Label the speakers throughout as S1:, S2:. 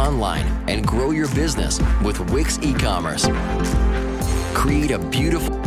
S1: online and grow your business with Wix e-commerce. Create a beautiful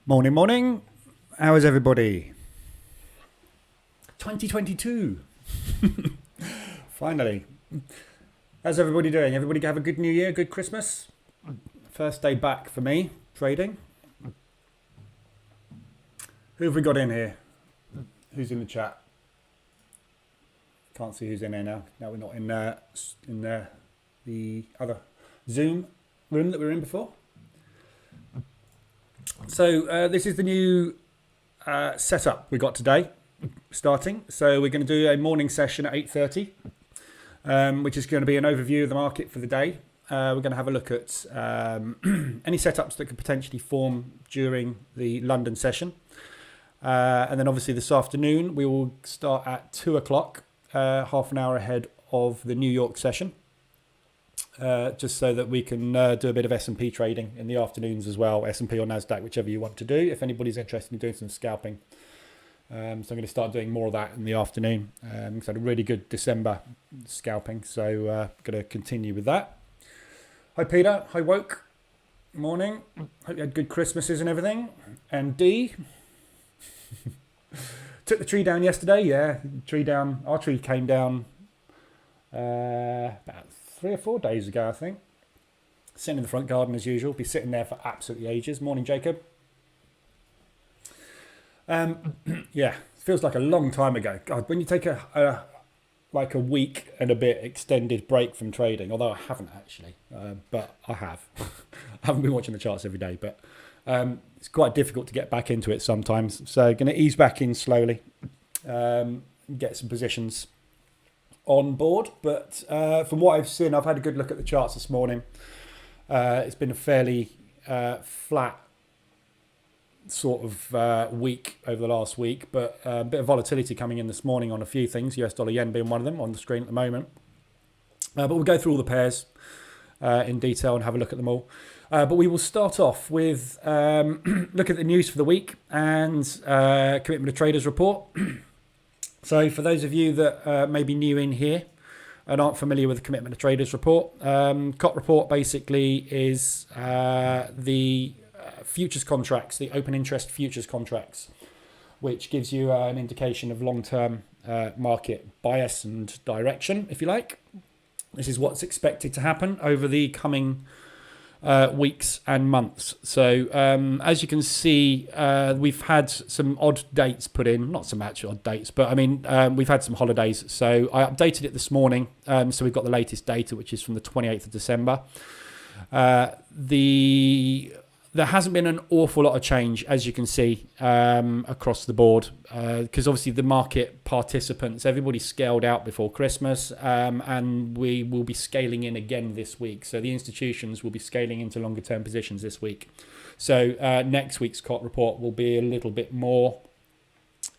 S2: Morning, morning. How is everybody? 2022. Finally. How's everybody doing? Everybody have a good New Year, good Christmas? First day back for me, trading. Who have we got in here? Who's in the chat? Can't see who's in there now. Now we're not in the other Zoom room that we were in before. So this is the new setup we got today, starting. So we're going to do a morning session at 8:30, which is going to be an overview of the market for the day. We're going to have a look at any setups that could potentially form during the London session. And then obviously this afternoon, we will start at 2 o'clock, half an hour ahead of the New York session. Just so that we can do a bit of S&P trading in the afternoons as well, S&P or NASDAQ, whichever you want to do, if anybody's interested in doing some scalping. So I'm going to start doing more of that in the afternoon. Because I had a really good December scalping, so going to continue with that. Hi Peter, hi Woke, morning. Hope you had good Christmases and everything. And D, took the tree down yesterday, yeah, our tree came down about 3 or 4 days ago, I think. Sitting in the front garden as usual. Be sitting there for absolutely ages. Morning, Jacob. Yeah, feels like a long time ago. God, when you take a week and a bit extended break from trading, although I haven't actually, but I have. I haven't been watching the charts every day, but it's quite difficult to get back into it sometimes. So going to ease back in slowly, get some positions on board, but from what I've seen, I've had a good look at the charts this morning. It's been a fairly flat sort of week over the last week, but a bit of volatility coming in this morning on a few things, US dollar yen being one of them on the screen at the moment. But we'll go through all the pairs in detail and have a look at them all. But we will start off with look at the news for the week and commitment of traders report. So for those of you that may be new in here and aren't familiar with the Commitment of Traders report, COT report basically is the futures contracts, the open interest futures contracts, which gives you an indication of long-term market bias and direction, if you like. This is what's expected to happen over the coming weeks and months. So as you can see, we've had some odd dates put in, not so much odd dates, but I mean we've had some holidays, so I updated it this morning. So we've got the latest data, which is from the 28th of December. There hasn't been an awful lot of change, as you can see, across the board, because obviously the market participants, everybody scaled out before Christmas, and we will be scaling in again this week. So the institutions will be scaling into longer term positions this week. So next week's COT report will be a little bit more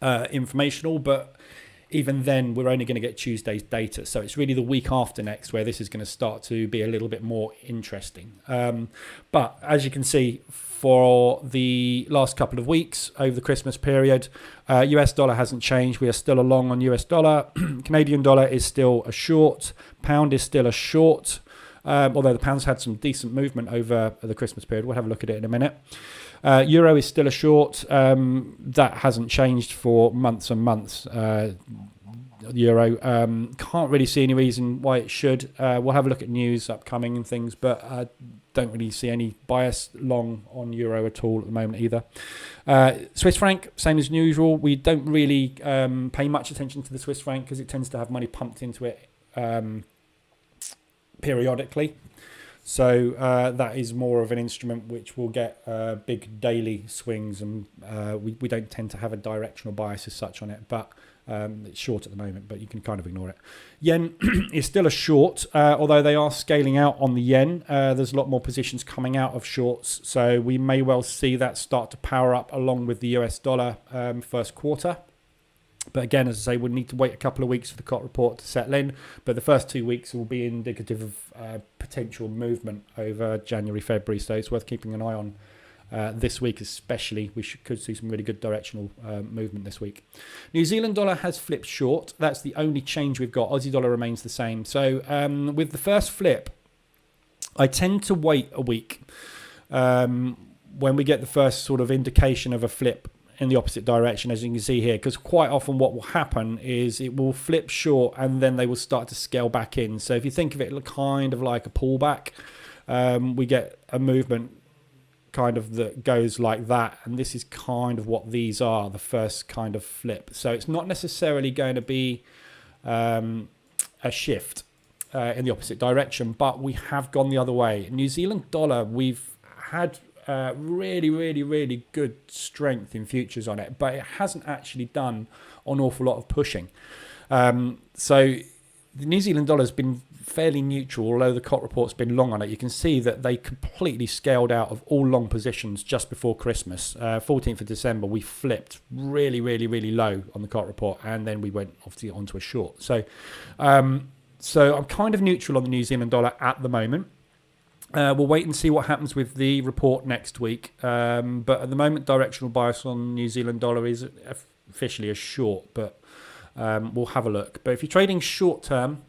S2: informational, but even then we're only going to get Tuesday's data. So it's really the week after next where this is going to start to be a little bit more interesting. But as you can see, for the last couple of weeks over the Christmas period, US dollar hasn't changed. We are still a long on US dollar. Canadian dollar is still a short. Pound is still a short. Although the pound's had some decent movement over the Christmas period. We'll have a look at it in a minute. Euro is still a short. That hasn't changed for months and months. Euro, can't really see any reason why it should. We'll have a look at news upcoming and things, but I don't really see any bias long on Euro at all at the moment either. Swiss franc, same as usual. We don't really pay much attention to the Swiss franc because it tends to have money pumped into it periodically. So that is more of an instrument which will get big daily swings, and we don't tend to have a directional bias as such on it, but it's short at the moment, but you can kind of ignore it. Yen is still a short, although they are scaling out on the yen. There's a lot more positions coming out of shorts, so we may well see that start to power up along with the US dollar first quarter. But again, as I say, we'll need to wait a couple of weeks for the COT report to settle in. But the first 2 weeks will be indicative of potential movement over January, February. So it's worth keeping an eye on this week especially. We could see some really good directional movement this week. New Zealand dollar has flipped short. That's the only change we've got. Aussie dollar remains the same. So with the first flip, I tend to wait a week. when we get the first sort of indication of a flip in the opposite direction, as you can see here, because quite often what will happen is it will flip short and then they will start to scale back in. So if you think of it kind of like a pullback, we get a movement kind of that goes like that, and this is kind of what these are, the first kind of flip. So it's not necessarily going to be a shift in the opposite direction, but we have gone the other way. New Zealand dollar, we've had really good strength in futures on it, but it hasn't actually done an awful lot of pushing. So the New Zealand dollar has been fairly neutral, although the COT report's been long on it. You can see that they completely scaled out of all long positions just before Christmas. 14th of December, we flipped really low on the COT report, and then we went obviously onto a short. So I'm kind of neutral on the New Zealand dollar at the moment. We'll wait and see what happens with the report next week. But at the moment, directional bias on New Zealand dollar is officially a short, but we'll have a look. But if you're trading short term,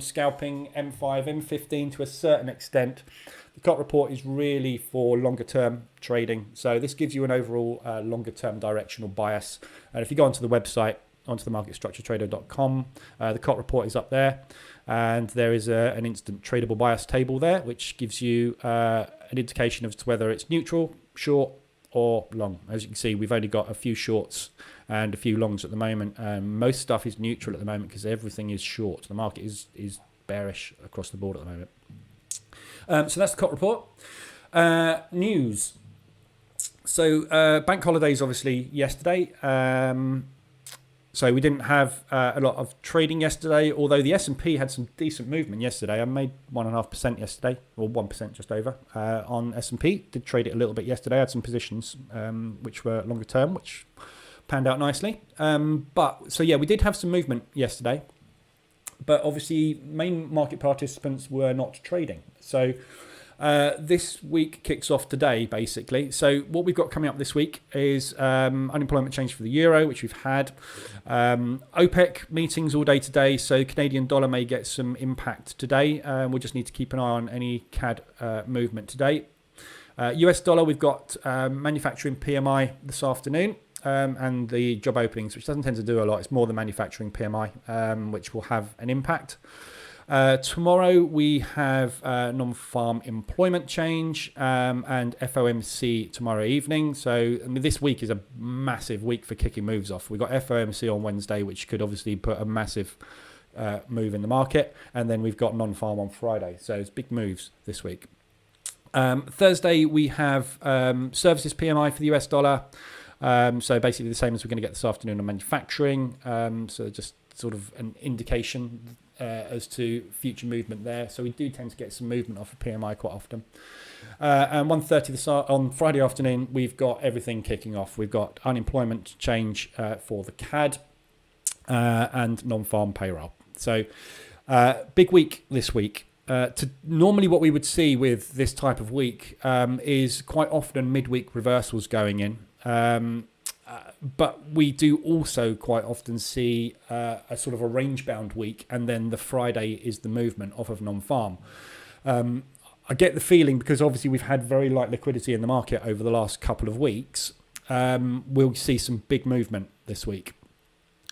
S2: scalping M5, M15 to a certain extent, the COT report is really for longer term trading. So this gives you an overall longer term directional bias. And if you go onto the website, onto the marketstructuretrader.com, the COT report is up there. And there is an instant tradable bias table there, which gives you an indication as to whether it's neutral, short, or long. As you can see, we've only got a few shorts and a few longs at the moment. Most stuff is neutral at the moment because everything is short. The market is bearish across the board at the moment. So that's the COT report. News. So bank holidays, obviously, yesterday. So we didn't have a lot of trading yesterday, although the S&P had some decent movement yesterday. I made 1.5% yesterday, or 1% just over, on S&P. Did trade it a little bit yesterday. I had some positions which were longer term, which panned out nicely. So we did have some movement yesterday. But obviously, main market participants were not trading. So this week kicks off today, basically. So what we've got coming up this week is unemployment change for the euro, which we've had. OPEC meetings all day today, so Canadian dollar may get some impact today. We'll just need to keep an eye on any CAD movement today. US dollar, we've got manufacturing PMI this afternoon. And the job openings, which doesn't tend to do a lot. It's more the manufacturing PMI, which will have an impact. Tomorrow we have non-farm employment change and FOMC tomorrow evening. So this week is a massive week for kicking moves off. We've got FOMC on Wednesday, which could obviously put a massive move in the market. And then we've got non-farm on Friday. So it's big moves this week. Thursday we have services PMI for the US dollar. So basically the same as we're going to get this afternoon on manufacturing. So just sort of an indication as to future movement there. So we do tend to get some movement off of PMI quite often. And 1:30 on Friday afternoon, we've got everything kicking off. We've got unemployment change for the CAD and non-farm payroll. So big week this week. Normally what we would see with this type of week is quite often midweek reversals going in. But we do also quite often see a sort of a range-bound week, and then the Friday is the movement off of non-farm. I get the feeling, because obviously we've had very light liquidity in the market over the last couple of weeks, we'll see some big movement this week.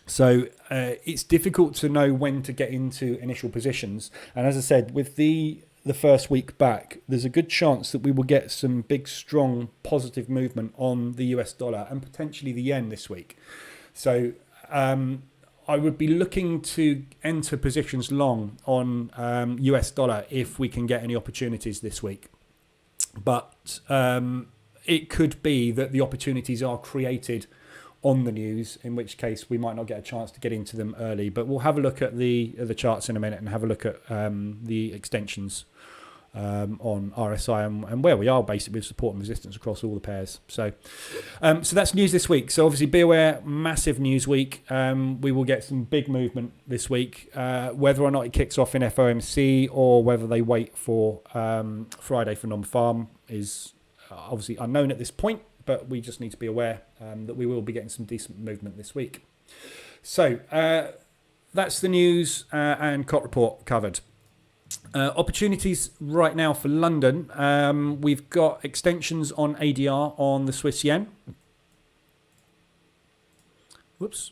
S2: So it's difficult to know when to get into initial positions. And as I said, with the first week back, there's a good chance that we will get some big, strong, positive movement on the US dollar and potentially the yen this week. So I would be looking to enter positions long on US dollar if we can get any opportunities this week. But it could be that the opportunities are created on the news, in which case we might not get a chance to get into them early. But we'll have a look at the charts in a minute and have a look at the extensions on RSI and where we are basically with support and resistance across all the pairs. So that's news this week. So obviously be aware, massive news week. We will get some big movement this week. Whether or not it kicks off in FOMC or whether they wait for Friday for non-farm is obviously unknown at this point. But we just need to be aware that we will be getting some decent movement this week. So that's the news and COT report covered. Opportunities right now for London. We've got extensions on ADR on the Swiss yen. Whoops.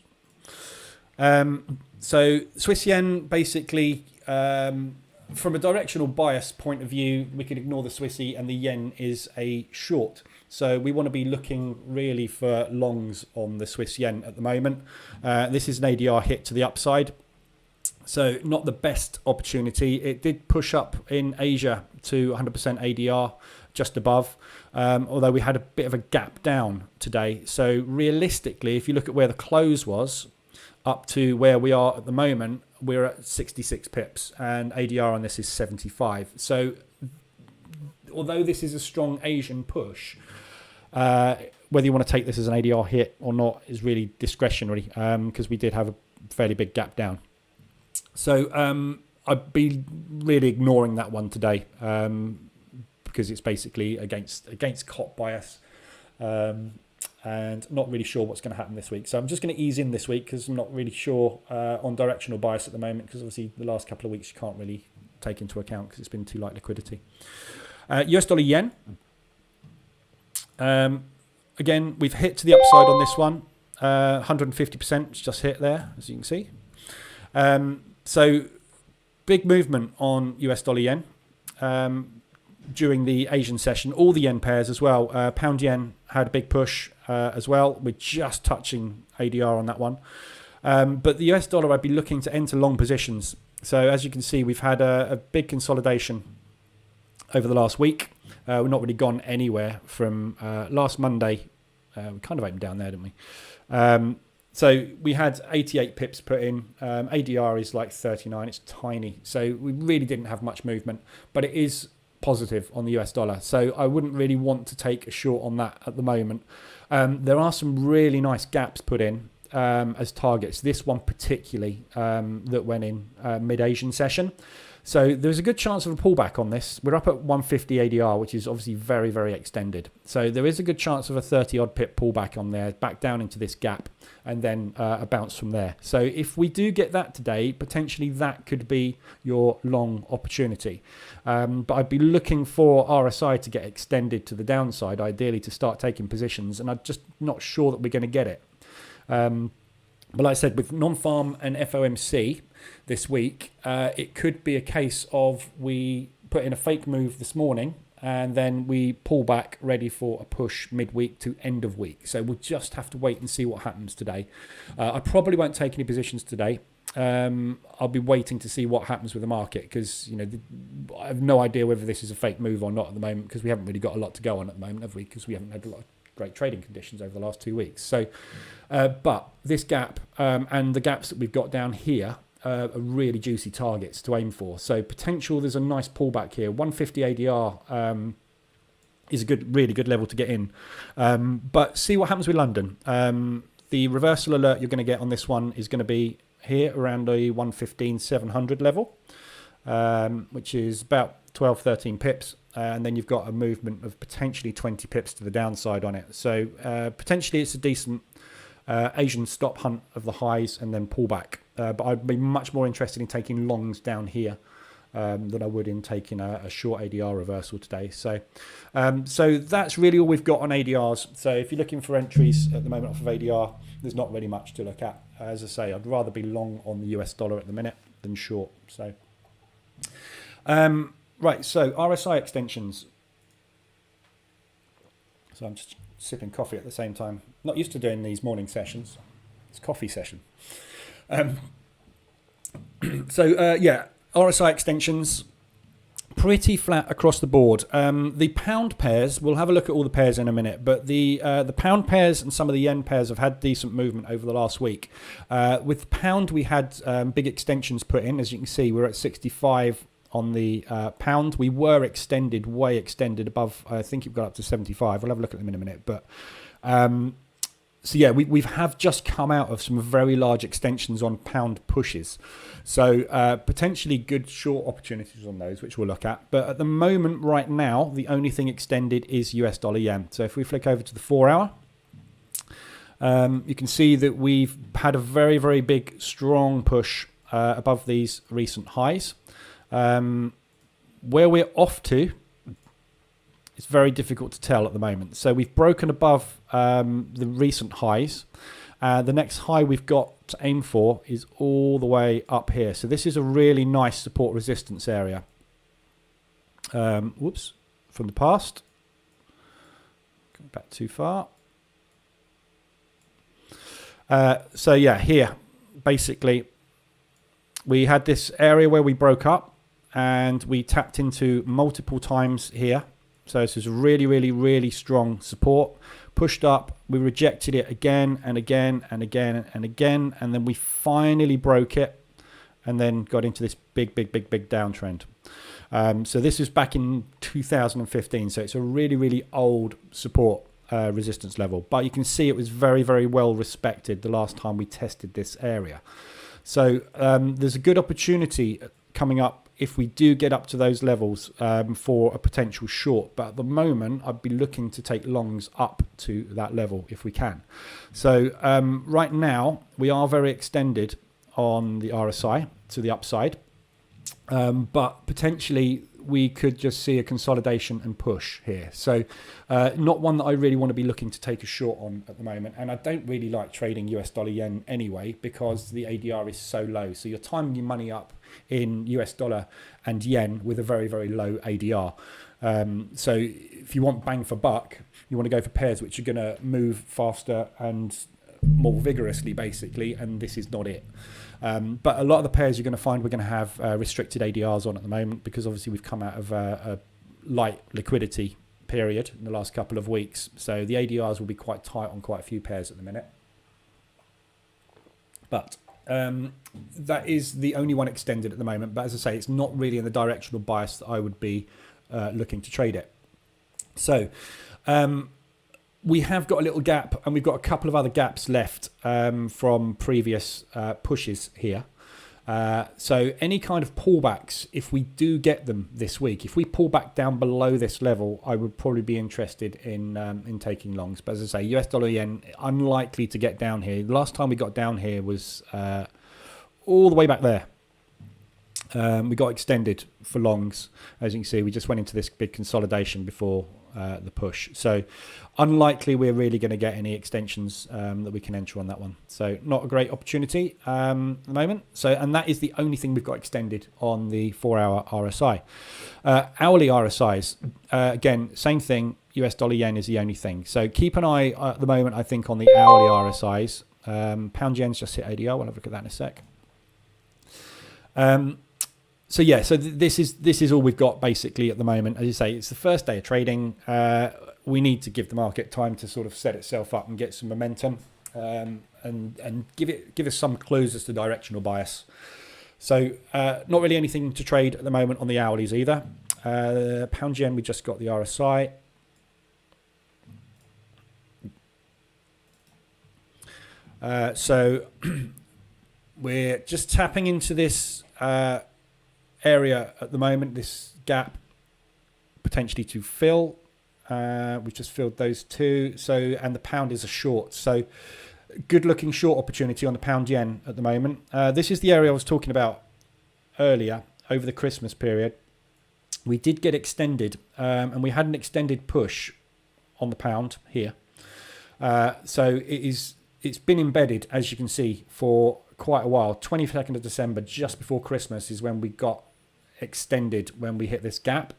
S2: So Swiss yen, basically, from a directional bias point of view, we can ignore the Swissy, and the yen is a short. So we want to be looking really for longs on the Swiss yen at the moment. This is an ADR hit to the upside. So not the best opportunity. It did push up in Asia to 100% ADR, just above, although we had a bit of a gap down today. So realistically, if you look at where the close was up to where we are at the moment, we're at 66 pips, and ADR on this is 75. So although this is a strong Asian push, whether you want to take this as an ADR hit or not is really discretionary, because we did have a fairly big gap down. So I'd be really ignoring that one today, because it's basically against COP bias, and not really sure what's going to happen this week. So I'm just going to ease in this week because I'm not really sure on directional bias at the moment, because obviously the last couple of weeks you can't really take into account because it's been too light liquidity. US dollar yen. Again, we've hit to the upside on this one. 150%, it's just hit there, as you can see. So big movement on US dollar yen during the Asian session. All the yen pairs as well. Pound yen had a big push as well. We're just touching ADR on that one. But the US dollar, I'd be looking to enter long positions. So as you can see, we've had a big consolidation over the last week. We've not really gone anywhere from last Monday. We kind of opened down there, didn't we? So we had 88 pips put in. ADR is like 39. It's tiny. So we really didn't have much movement, but it is positive on the US dollar. So I wouldn't really want to take a short on that at the moment. There are some really nice gaps put in as targets. This one particularly that went in mid-Asian session. So there's a good chance of a pullback on this. We're up at 150 ADR, which is obviously very, very extended. So there is a good chance of a 30-odd pip pullback on there, back down into this gap, and then a bounce from there. So if we do get that today, potentially that could be your long opportunity. But I'd be looking for RSI to get extended to the downside, ideally to start taking positions, and I'm just not sure that we're going to get it. But like I said, with non-farm and FOMC this week, it could be a case of we put in a fake move this morning and then we pull back ready for a push midweek to end of week. So we'll just have to wait and see what happens today. I probably won't take any positions today. I'll be waiting to see what happens with the market because, I have no idea whether this is a fake move or not at the moment because we haven't really got a lot to go on at the moment, have we? Because we haven't had a lot of great trading conditions over the last 2 weeks. So, but this gap and the gaps that we've got down here are really juicy targets to aim for. So there's a nice pullback here. 150 ADR is a really good level to get in. But see what happens with London. The reversal alert you're going to get on this one is going to be here around the 115,700 level, which is about 12, 13 pips. And then you've got a movement of potentially 20 pips to the downside on it. So potentially it's a decent Asian stop hunt of the highs and then pullback. But I'd be much more interested in taking longs down here than I would in taking a short ADR reversal today. So that's really all we've got on ADRs. So if you're looking for entries at the moment off of ADR, there's not really much to look at. As I say, I'd rather be long on the US dollar at the minute than short. So right, so RSI extensions. So I'm just sipping coffee at the same time. Not used to doing these morning sessions. It's coffee session. RSI extensions, pretty flat across the board. The pound pairs, we'll have a look at all the pairs in a minute, but the pound pairs and some of the yen pairs have had decent movement over the last week. With pound, we had big extensions put in. As you can see, we're at 65 on the pound. We were way extended above, I think it got up to 75. We'll have a look at them in a minute. But we have just come out of some very large extensions on pound pushes. So potentially good short opportunities on those, which we'll look at. But at the moment, right now, the only thing extended is US dollar yen. So if we flick over to the 4 hour, you can see that we've had a very, very big, strong push above these recent highs. Where we're off to, it's very difficult to tell at the moment. So we've broken above the recent highs. The next high we've got to aim for is all the way up here. So this is a really nice support resistance area. Whoops, from the past. Going back too far. So yeah, here, basically, we had this area where we broke up and we tapped into multiple times here. So this is really, really, really strong support. Pushed up, we rejected it again and again and again and again, and then we finally broke it and then got into this big downtrend. So this was back in 2015, so it's a really, really old support resistance level. But you can see it was very, very well respected the last time we tested this area. So there's a good opportunity coming up if we do get up to those levels for a potential short. But at the moment, I'd be looking to take longs up to that level if we can. So right now, we are very extended on the RSI to the upside. But potentially, we could just see a consolidation and push here. So not one that I really want to be looking to take a short on at the moment. And I don't really like trading US dollar yen anyway because the ADR is so low. So you're timing your money up in US dollar and yen with a very, very low ADR. So if you want bang for buck, you want to go for pairs which are going to move faster and more vigorously, basically. And this is not it. But a lot of the pairs you're going to find we're going to have restricted ADRs on at the moment because obviously we've come out of a light liquidity period in the last couple of weeks. So the ADRs will be quite tight on quite a few pairs at the minute. But that is the only one extended at the moment. But as I say, it's not really in the directional bias that I would be looking to trade it. So we have got a little gap and we've got a couple of other gaps left from previous pushes here. So any kind of pullbacks, if we do get them this week, if we pull back down below this level, I would probably be interested in taking longs. But as I say, US dollar yen, unlikely to get down here. The last time we got down here was all the way back there. We got extended for longs. As you can see, we just went into this big consolidation before the push. So unlikely we're really going to get any extensions that we can enter on that one. So not a great opportunity at the moment. So, and that is the only thing we've got extended on the 4-hour RSI. Hourly RSIs, again, same thing. US dollar yen is the only thing. So keep an eye at the moment, I think, on the hourly RSIs. Pound yen's just hit ADR. We'll have a look at that in a sec. So yeah, so this is all we've got basically at the moment. As you say, it's the first day of trading. We need to give the market time to sort of set itself up and get some momentum, and give us some clues as to directional bias. So not really anything to trade at the moment on the hourlies either. Pound yen, we just got the RSI. So we're just tapping into this area at the moment, this gap potentially to fill. We've just filled those two. So, and the pound is a short. So good looking short opportunity on the pound yen at the moment. This is the area I was talking about earlier over the Christmas period. We did get extended and we had an extended push on the pound here. So it's been embedded, as you can see, for quite a while. 22nd of December, just before Christmas, is when we got extended, when we hit this gap.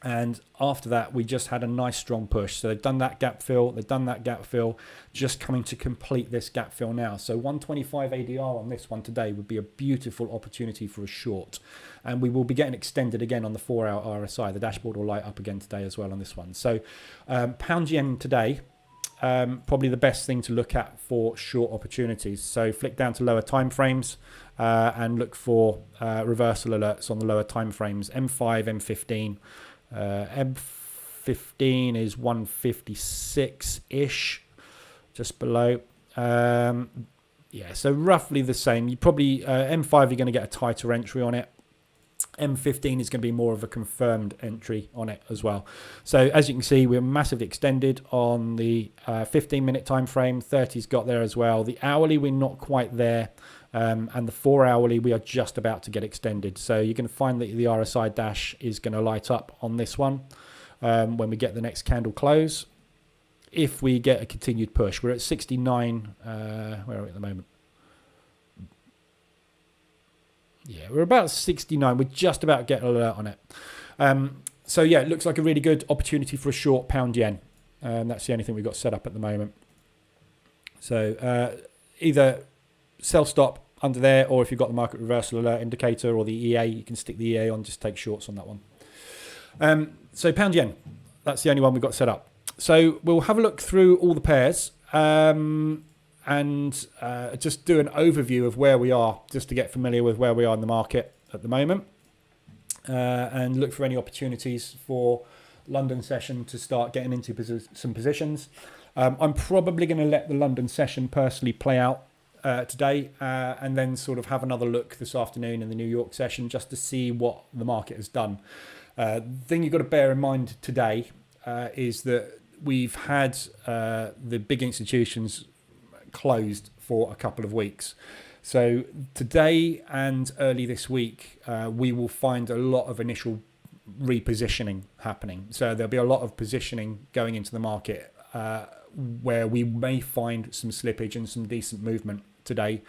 S2: And after that, we just had a nice strong push. So they've done that gap fill. They've done that gap fill, just coming to complete this gap fill now. So 125 ADR on this one today would be a beautiful opportunity for a short. And we will be getting extended again on the 4-hour RSI. The dashboard will light up again today as well on this one. So pound yen today, probably the best thing to look at for short opportunities. So flick down to lower time frames and look for reversal alerts on the lower time frames. M5, M15. M15 is 156-ish, just below. Yeah, so roughly the same. You probably M5 you're going to get a tighter entry on it. M15 is going to be more of a confirmed entry on it as well. So as you can see, we're massively extended on the 15-minute time frame. 30's got there as well. The hourly, we're not quite there. And the 4 hourly, we are just about to get extended. So you're going to find that the RSI dash is going to light up on this one when we get the next candle close. If we get a continued push, we're at 69. Where are we at the moment? Yeah, we're about 69. We're just about to get an alert on it. So yeah, it looks like a really good opportunity for a short pound yen. That's the only thing we've got set up at the moment. So either sell stop under there, or if you've got the market reversal alert indicator or the EA, you can stick the EA on, just take shorts on that one. So pound yen, that's the only one we've got set up. So we'll have a look through all the pairs and just do an overview of where we are, just to get familiar with where we are in the market at the moment, and look for any opportunities for London session to start getting into some positions. I'm probably going to let the London session personally play out today, and then sort of have another look this afternoon in the New York session, just to see what the market has done. The thing you've got to bear in mind today is that we've had the big institutions closed for a couple of weeks. So today and early this week, we will find a lot of initial repositioning happening. So there'll be a lot of positioning going into the market where we may find some slippage and some decent movement today,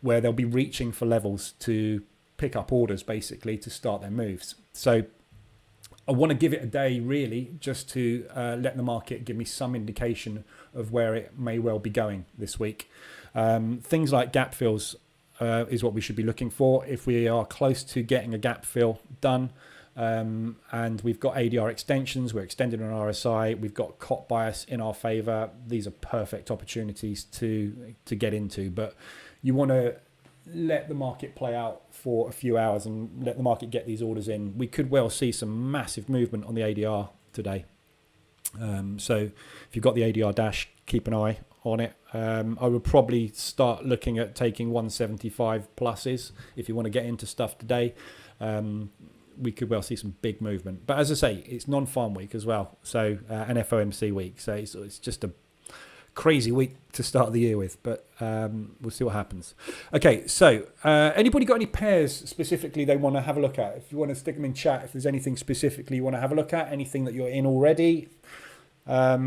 S2: where they'll be reaching for levels to pick up orders, basically, to start their moves. So I want to give it a day, really, just to let the market give me some indication of where it may well be going this week. Things like gap fills is what we should be looking for. If we are close to getting a gap fill done, and we've got ADR extensions, we're extended on RSI, we've got COT bias in our favor, these are perfect opportunities to get into. But you want to let the market play out for a few hours and let the market get these orders in. We could well see some massive movement on the ADR today. So if you've got the ADR dash, keep an eye on it. I would probably start looking at taking 175 pluses if you want to get into stuff today. We could well see some big movement. But as I say, it's non-farm week as well, so an FOMC week. So it's just a crazy week to start the year with, but we'll see what happens. Okay, so anybody got any pairs specifically they want to have a look at? If you want to stick them in chat, if there's anything specifically you want to have a look at, anything that you're in already, let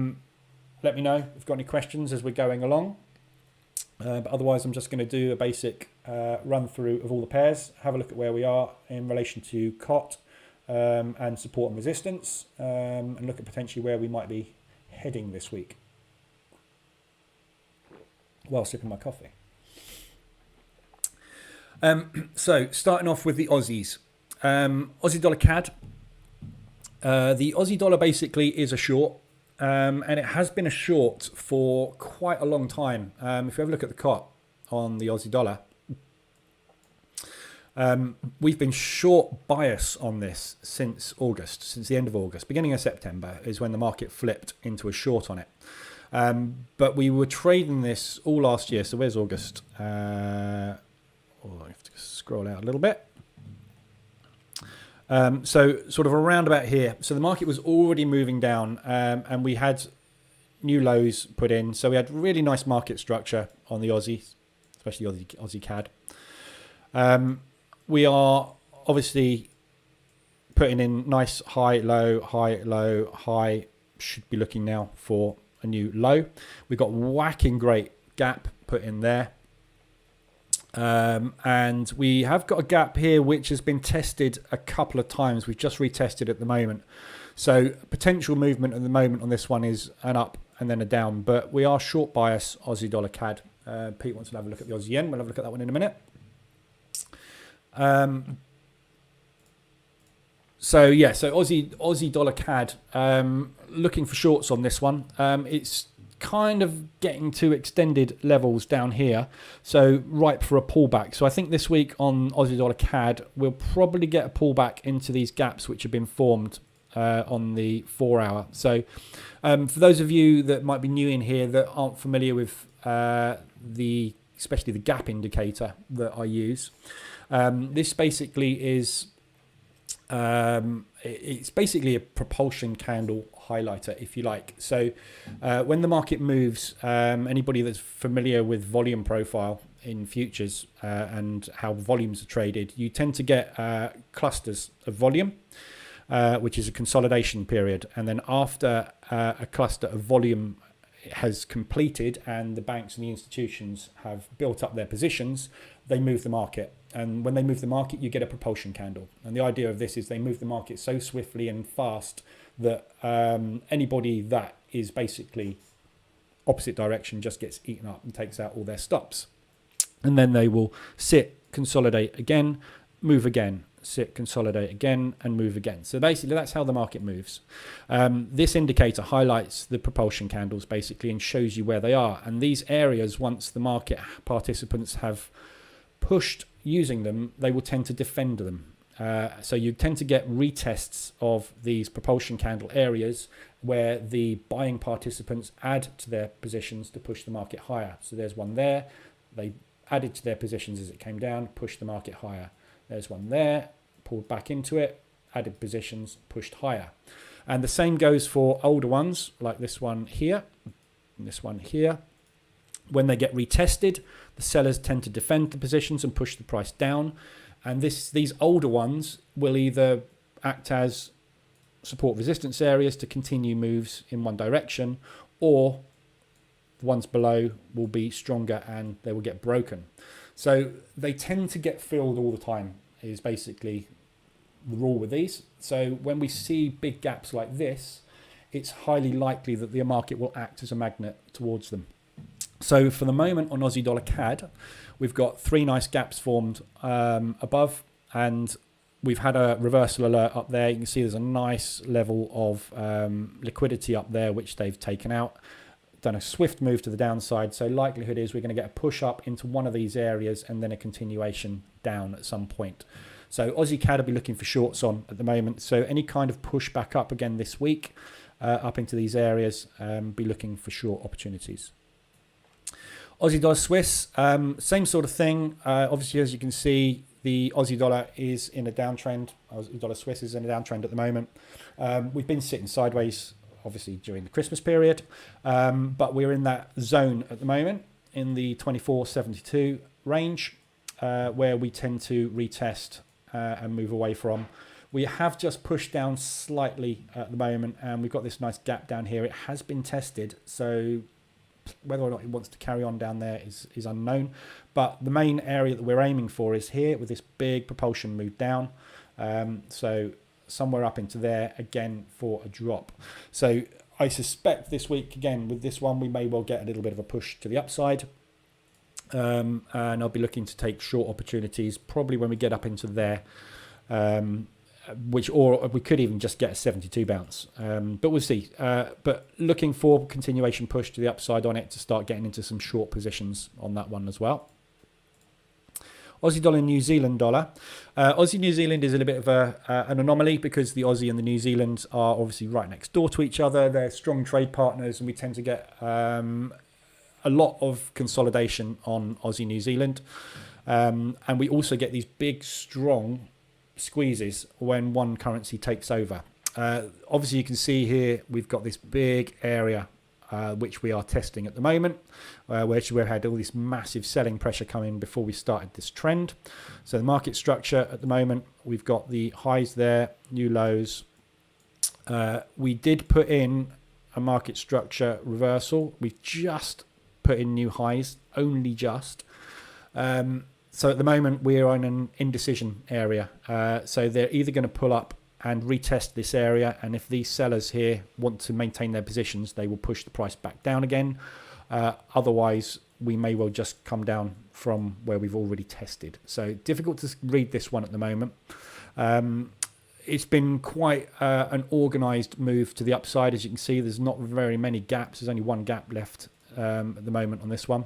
S2: me know if you've got any questions as we're going along. But otherwise, I'm just going to do a basic run through of all the pairs, have a look at where we are in relation to COT and support and resistance, and look at potentially where we might be heading this week while sipping my coffee. So starting off with the Aussies. Aussie dollar CAD. The Aussie dollar basically is a short. And it has been a short for quite a long time. If you have a look at the COT on the Aussie dollar, we've been short bias on this since August, since the end of August. Beginning of September is when the market flipped into a short on it. But we were trading this all last year. So where's August? I have to scroll out a little bit. So sort of around about here. So the market was already moving down, and we had new lows put in. So we had really nice market structure on the Aussie, especially Aussie CAD. We are obviously putting in nice high, low, high, low, high. Should be looking now for a new low. We've got whacking great gap put in there. And we have got a gap here which has been tested a couple of times. We've just retested at the moment. So potential movement at the moment on this one is an up and then a down. But we are short bias Aussie dollar CAD. Pete wants to have a look at the Aussie yen. We'll have a look at that one in a minute. So Aussie dollar CAD. Looking for shorts on this one. It's kind of getting to extended levels down here, so ripe for a pullback. So I think this week on Aussie dollar CAD we'll probably get a pullback into these gaps which have been formed on the 4 hour. So for those of you that might be new in here that aren't familiar with especially the gap indicator that I use, this basically is it's basically a propulsion candle highlighter, if you like. So when the market moves, anybody that's familiar with volume profile in futures and how volumes are traded, you tend to get clusters of volume, which is a consolidation period. And then after a cluster of volume has completed and the banks and the institutions have built up their positions, they move the market. And when they move the market, you get a propulsion candle. And the idea of this is they move the market so swiftly and fast that anybody that is basically opposite direction just gets eaten up and takes out all their stops. And then they will sit, consolidate again, move again, sit, consolidate again, and move again. So basically that's how the market moves. This indicator highlights the propulsion candles basically and shows you where they are. And these areas, once the market participants have pushed using them, they will tend to defend them. So you tend to get retests of these propulsion candle areas where the buying participants add to their positions to push the market higher. So there's one there. They added to their positions as it came down, pushed the market higher. There's one there, pulled back into it, added positions, pushed higher. And the same goes for older ones like this one here and this one here. When they get retested, the sellers tend to defend the positions and push the price down. And these older ones will either act as support resistance areas to continue moves in one direction, or the ones below will be stronger and they will get broken. So they tend to get filled all the time is basically the rule with these. So when we see big gaps like this, it's highly likely that the market will act as a magnet towards them. So for the moment on Aussie dollar CAD, we've got 3 nice gaps formed above, and we've had a reversal alert up there. You can see there's a nice level of liquidity up there, which they've taken out. Done a swift move to the downside. So likelihood is we're going to get a push up into one of these areas and then a continuation down at some point. So Aussie CAD will be looking for shorts on at the moment. So any kind of push back up again this week up into these areas, be looking for short opportunities. Aussie dollar Swiss, same sort of thing. Obviously, as you can see, the Aussie dollar is in a downtrend. Aussie dollar Swiss is in a downtrend at the moment. We've been sitting sideways, obviously, during the Christmas period. But we're in that zone at the moment, in the 24.72 range, where we tend to retest and move away from. We have just pushed down slightly at the moment, and we've got this nice gap down here. It has been tested, so whether or not it wants to carry on down there is unknown. But the main area that we're aiming for is here with this big propulsion move down. So somewhere up into there again for a drop. So I suspect this week, again, with this one, we may well get a little bit of a push to the upside. And I'll be looking to take short opportunities probably when we get up into there. Or we could even just get a 72 bounce, but we'll see. But looking for continuation push to the upside on it to start getting into some short positions on that one as well. Aussie dollar, New Zealand dollar. Aussie New Zealand is a little bit of an anomaly because the Aussie and the New Zealand are obviously right next door to each other. They're strong trade partners, and we tend to get a lot of consolidation on Aussie New Zealand, and we also get these big, strong squeezes when one currency takes over. Obviously you can see here we've got this big area which we are testing at the moment, which we've had all this massive selling pressure coming before we started this trend. So the market structure at the moment, we've got the highs there, new lows. We did put in a market structure reversal. We've just put in new highs, only just. So at the moment, we're on an indecision area. So they're either going to pull up and retest this area. And if these sellers here want to maintain their positions, they will push the price back down again. Otherwise, we may well just come down from where we've already tested. So difficult to read this one at the moment. It's been quite an organised move to the upside. As you can see, there's not very many gaps. There's only one gap left at the moment on this one.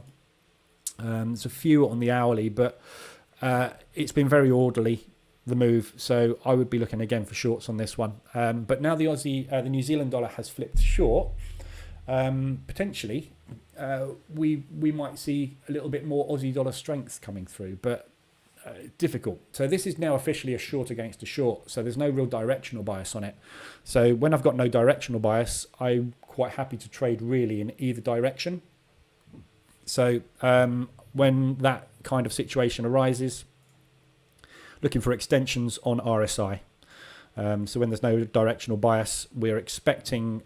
S2: There's a few on the hourly, but it's been very orderly, the move. So I would be looking again for shorts on this one. But now the New Zealand dollar has flipped short. Potentially, we might see a little bit more Aussie dollar strength coming through, but difficult. So this is now officially a short against a short. So there's no real directional bias on it. So when I've got no directional bias, I'm quite happy to trade really in either direction. So when that kind of situation arises, looking for extensions on RSI. So when there's no directional bias, we're expecting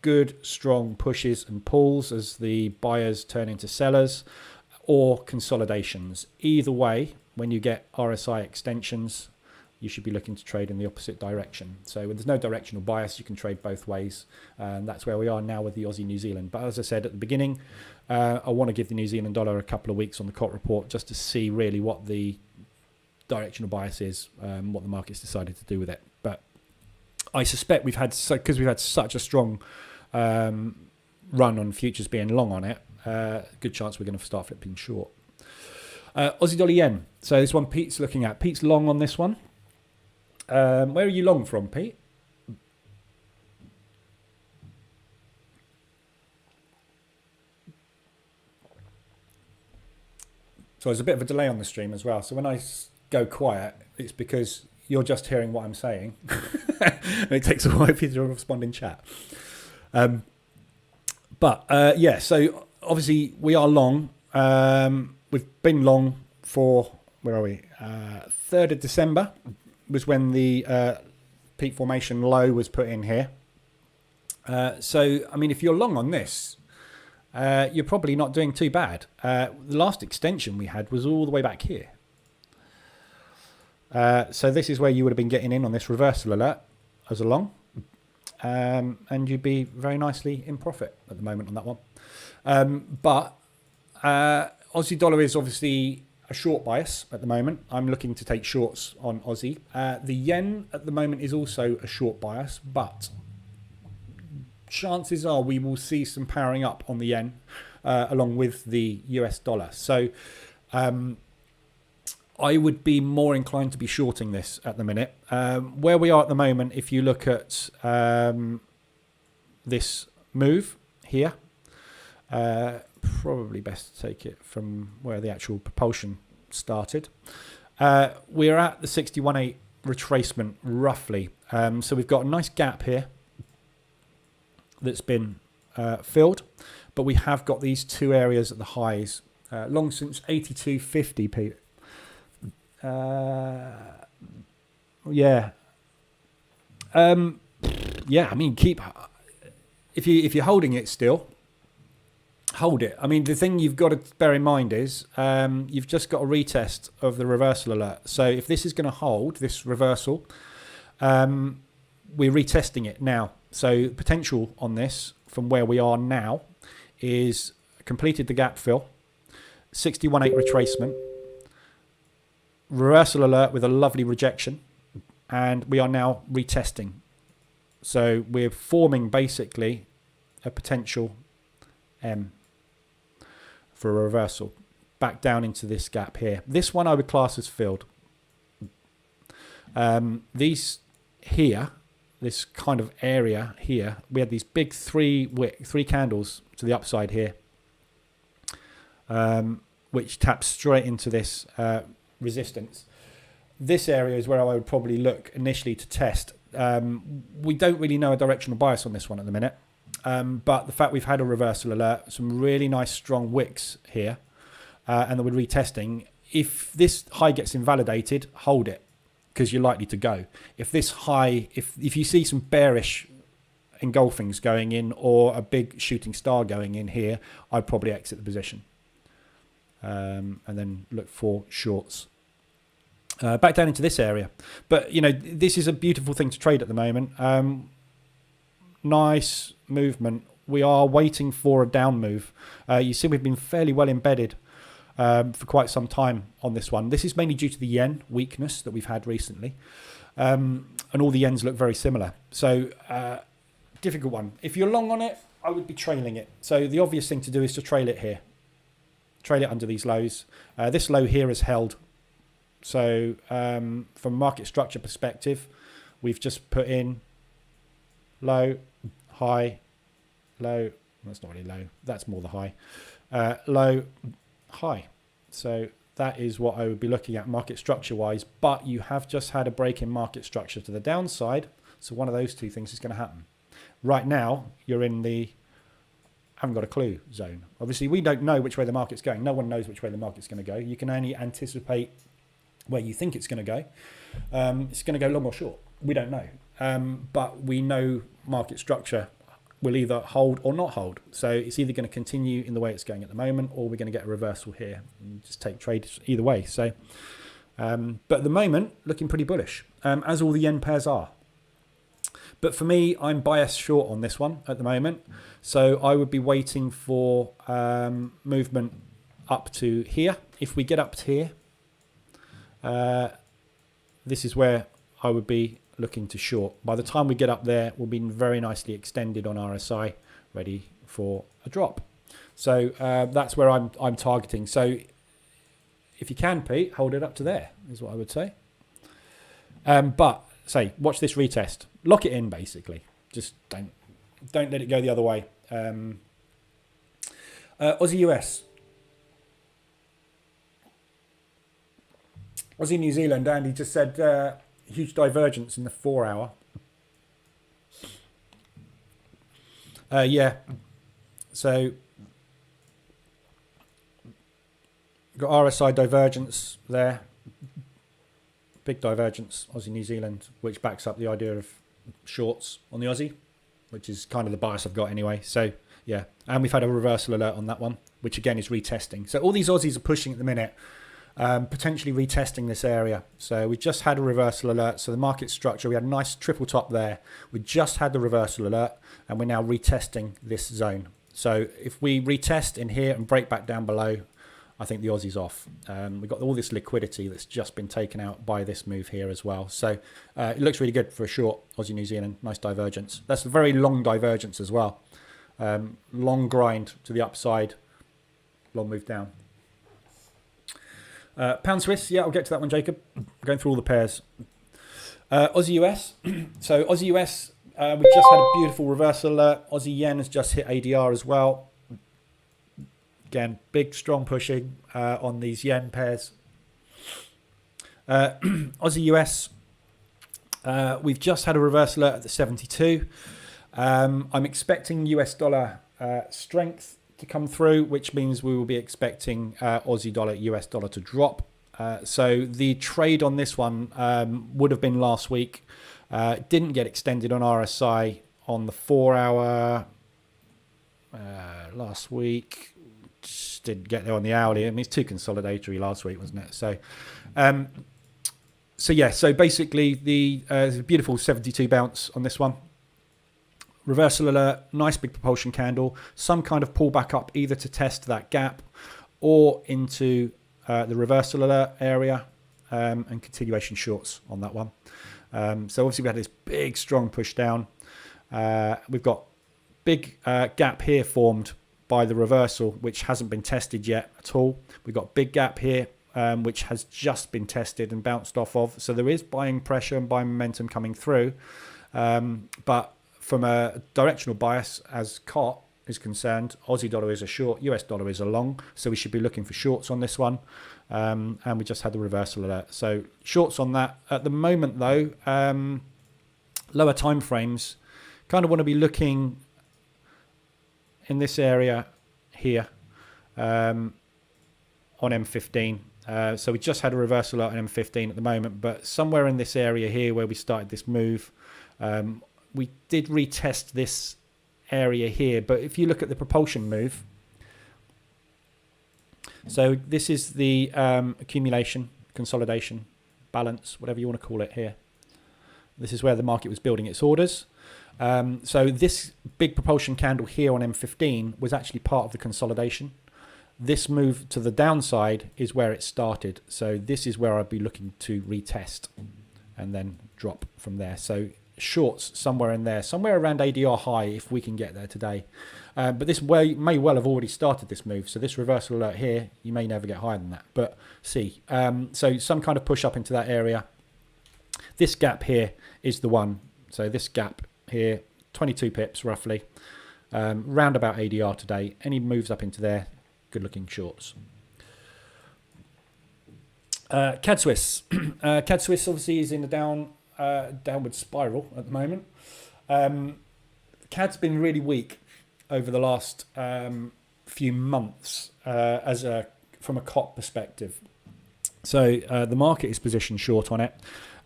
S2: good, strong pushes and pulls as the buyers turn into sellers, or consolidations. Either way, when you get RSI extensions, you should be looking to trade in the opposite direction. So when there's no directional bias, you can trade both ways. And that's where we are now with the Aussie New Zealand. But as I said at the beginning, I want to give the New Zealand dollar a couple of weeks on the COT report just to see really what the directional bias is, what the market's decided to do with it. But I suspect because we've had such a strong run on futures being long on it, good chance we're going to start flipping short. Aussie dollar yen. So this one Pete's looking at. Pete's long on this one. Where are you long from, Pete? So there's a bit of a delay on the stream as well. So when I go quiet, it's because you're just hearing what I'm saying. And it takes a while for you to respond in chat. Yeah, so obviously we are long. We've been long for, where are we? 3rd of December was when the peak formation low was put in here. So, I mean, if you're long on this, you're probably not doing too bad. The last extension we had was all the way back here. So this is where you would have been getting in on this reversal alert as a long. And you'd be very nicely in profit at the moment on that one. But Aussie dollar is obviously a short bias at the moment. I'm looking to take shorts on Aussie. The yen at the moment is also a short bias, but chances are we will see some powering up on the yen along with the US dollar. So I would be more inclined to be shorting this at the minute. Where we are at the moment, if you look at this move here, probably best to take it from where the actual propulsion started. We're at the 61.8 retracement roughly. So we've got a nice gap here that's been filled, but we have got these two areas at the highs long since 82.50, Pete. Yeah. I mean, keep if you're holding it still, hold it. I mean, the thing you've got to bear in mind is you've just got a retest of the reversal alert. So if this is going to hold this reversal, we're retesting it now. So potential on this from where we are now is completed the gap fill, 61.8 retracement, reversal alert with a lovely rejection, and we are now retesting. So we're forming basically a potential M for a reversal back down into this gap here. This one I would class as filled. These here, this kind of area here, we had these big three candles to the upside here, which taps straight into this resistance. This area is where I would probably look initially to test. We don't really know a directional bias on this one at the minute, but the fact we've had a reversal alert, some really nice strong wicks here, and that we're retesting. If this high gets invalidated, hold it, because you're likely to go. If this high, if you see some bearish engulfings going in or a big shooting star going in here, I'd probably exit the position. And then look for shorts back down into this area. But you know, this is a beautiful thing to trade at the moment. Nice movement. We are waiting for a down move. You see we've been fairly well embedded for quite some time on this one. This is mainly due to the yen weakness that we've had recently, and all the yens look very similar. So difficult one. If you're long on it, I would be trailing it. So the obvious thing to do is to trail it here. Trail it under these lows. This low here is held. So from market structure perspective, we've just put in low, high, low. That's not really low. That's more the high. Low, high. So that is what I would be looking at market structure wise. But you have just had a break in market structure to the downside. So one of those two things is going to happen. Right now, you're in the haven't got a clue zone. Obviously, we don't know which way the market's going. No one knows which way the market's going to go. You can only anticipate where you think it's going to go. It's going to go long or short. We don't know. But we know market structure will either hold or not hold. So it's either going to continue in the way it's going at the moment, or we're going to get a reversal here and just take trades either way. So, but at the moment, looking pretty bullish, as all the yen pairs are. But for me, I'm biased short on this one at the moment. So I would be waiting for movement up to here. If we get up to here, this is where I would be looking to short. By the time we get up there, we'll be very nicely extended on RSI, ready for a drop. So that's where I'm targeting. So if you can, Pete, hold it up to there, is what I would say. But say, watch this retest. Lock it in, basically. Just don't let it go the other way. Aussie US. Aussie New Zealand, Andy just said huge divergence in the 4 hour. Yeah. So got RSI divergence there. Big divergence, Aussie New Zealand, which backs up the idea of shorts on the Aussie, which is kind of the bias I've got anyway. So yeah, and we've had a reversal alert on that one, which again is retesting. So all these Aussies are pushing at the minute, potentially retesting this area. So we just had a reversal alert. So the market structure, we had a nice triple top there. We just had the reversal alert, and we're now retesting this zone. So if we retest in here and break back down below, I think the Aussie's off. We've got all this liquidity that's just been taken out by this move here as well. So it looks really good for a short Aussie New Zealand. Nice divergence. That's a very long divergence as well. Long grind to the upside, long move down. Pound Swiss, yeah, I'll get to that one, Jacob. Going through all the pairs. Aussie US. So Aussie US, we just had a beautiful reversal alert. Aussie Yen has just hit ADR as well. Again, big, strong pushing on these yen pairs. Aussie US, we've just had a reversal alert at the 72. I'm expecting US dollar strength to come through, which means we will be expecting Aussie dollar, US dollar to drop. So the trade on this one would have been last week. Didn't get extended on RSI on the 4 hour last week. Just didn't get there on the hourly. I mean, it's too consolidatory last week, wasn't it? So, yeah. So basically, there's a beautiful 72 bounce on this one. Reversal alert, nice big propulsion candle. Some kind of pullback up, either to test that gap or into the reversal alert area, and continuation shorts on that one. So obviously we had this big, strong push down. We've got big gap here formed by the reversal, which hasn't been tested yet at all. We've got big gap here, which has just been tested and bounced off of. So there is buying pressure and buying momentum coming through. But from a directional bias, as COT is concerned, Aussie dollar is a short, US dollar is a long. So we should be looking for shorts on this one. And we just had the reversal alert. So shorts on that. At the moment, though, lower time frames, kind of want to be looking in this area here on M15. So we just had a reversal on M15 at the moment, but somewhere in this area here where we started this move, we did retest this area here. But if you look at the propulsion move, so this is the accumulation, consolidation, balance, whatever you want to call it here. This is where the market was building its orders. So this big propulsion candle here on M15 was actually part of the consolidation. This move to the downside is where it started. So this is where I'd be looking to retest and then drop from there. So shorts somewhere in there, somewhere around ADR high if we can get there today. But this may well have already started this move. So this reversal alert here, you may never get higher than that. But see, so some kind of push up into that area. This gap here is the one. So this gap here, 22 pips roughly, round about ADR today. Any moves up into there, good looking shorts. CAD Swiss. CAD Swiss obviously is in a downward spiral at the moment. CAD's been really weak. over the last few months from a COP perspective. So the market is positioned short on it.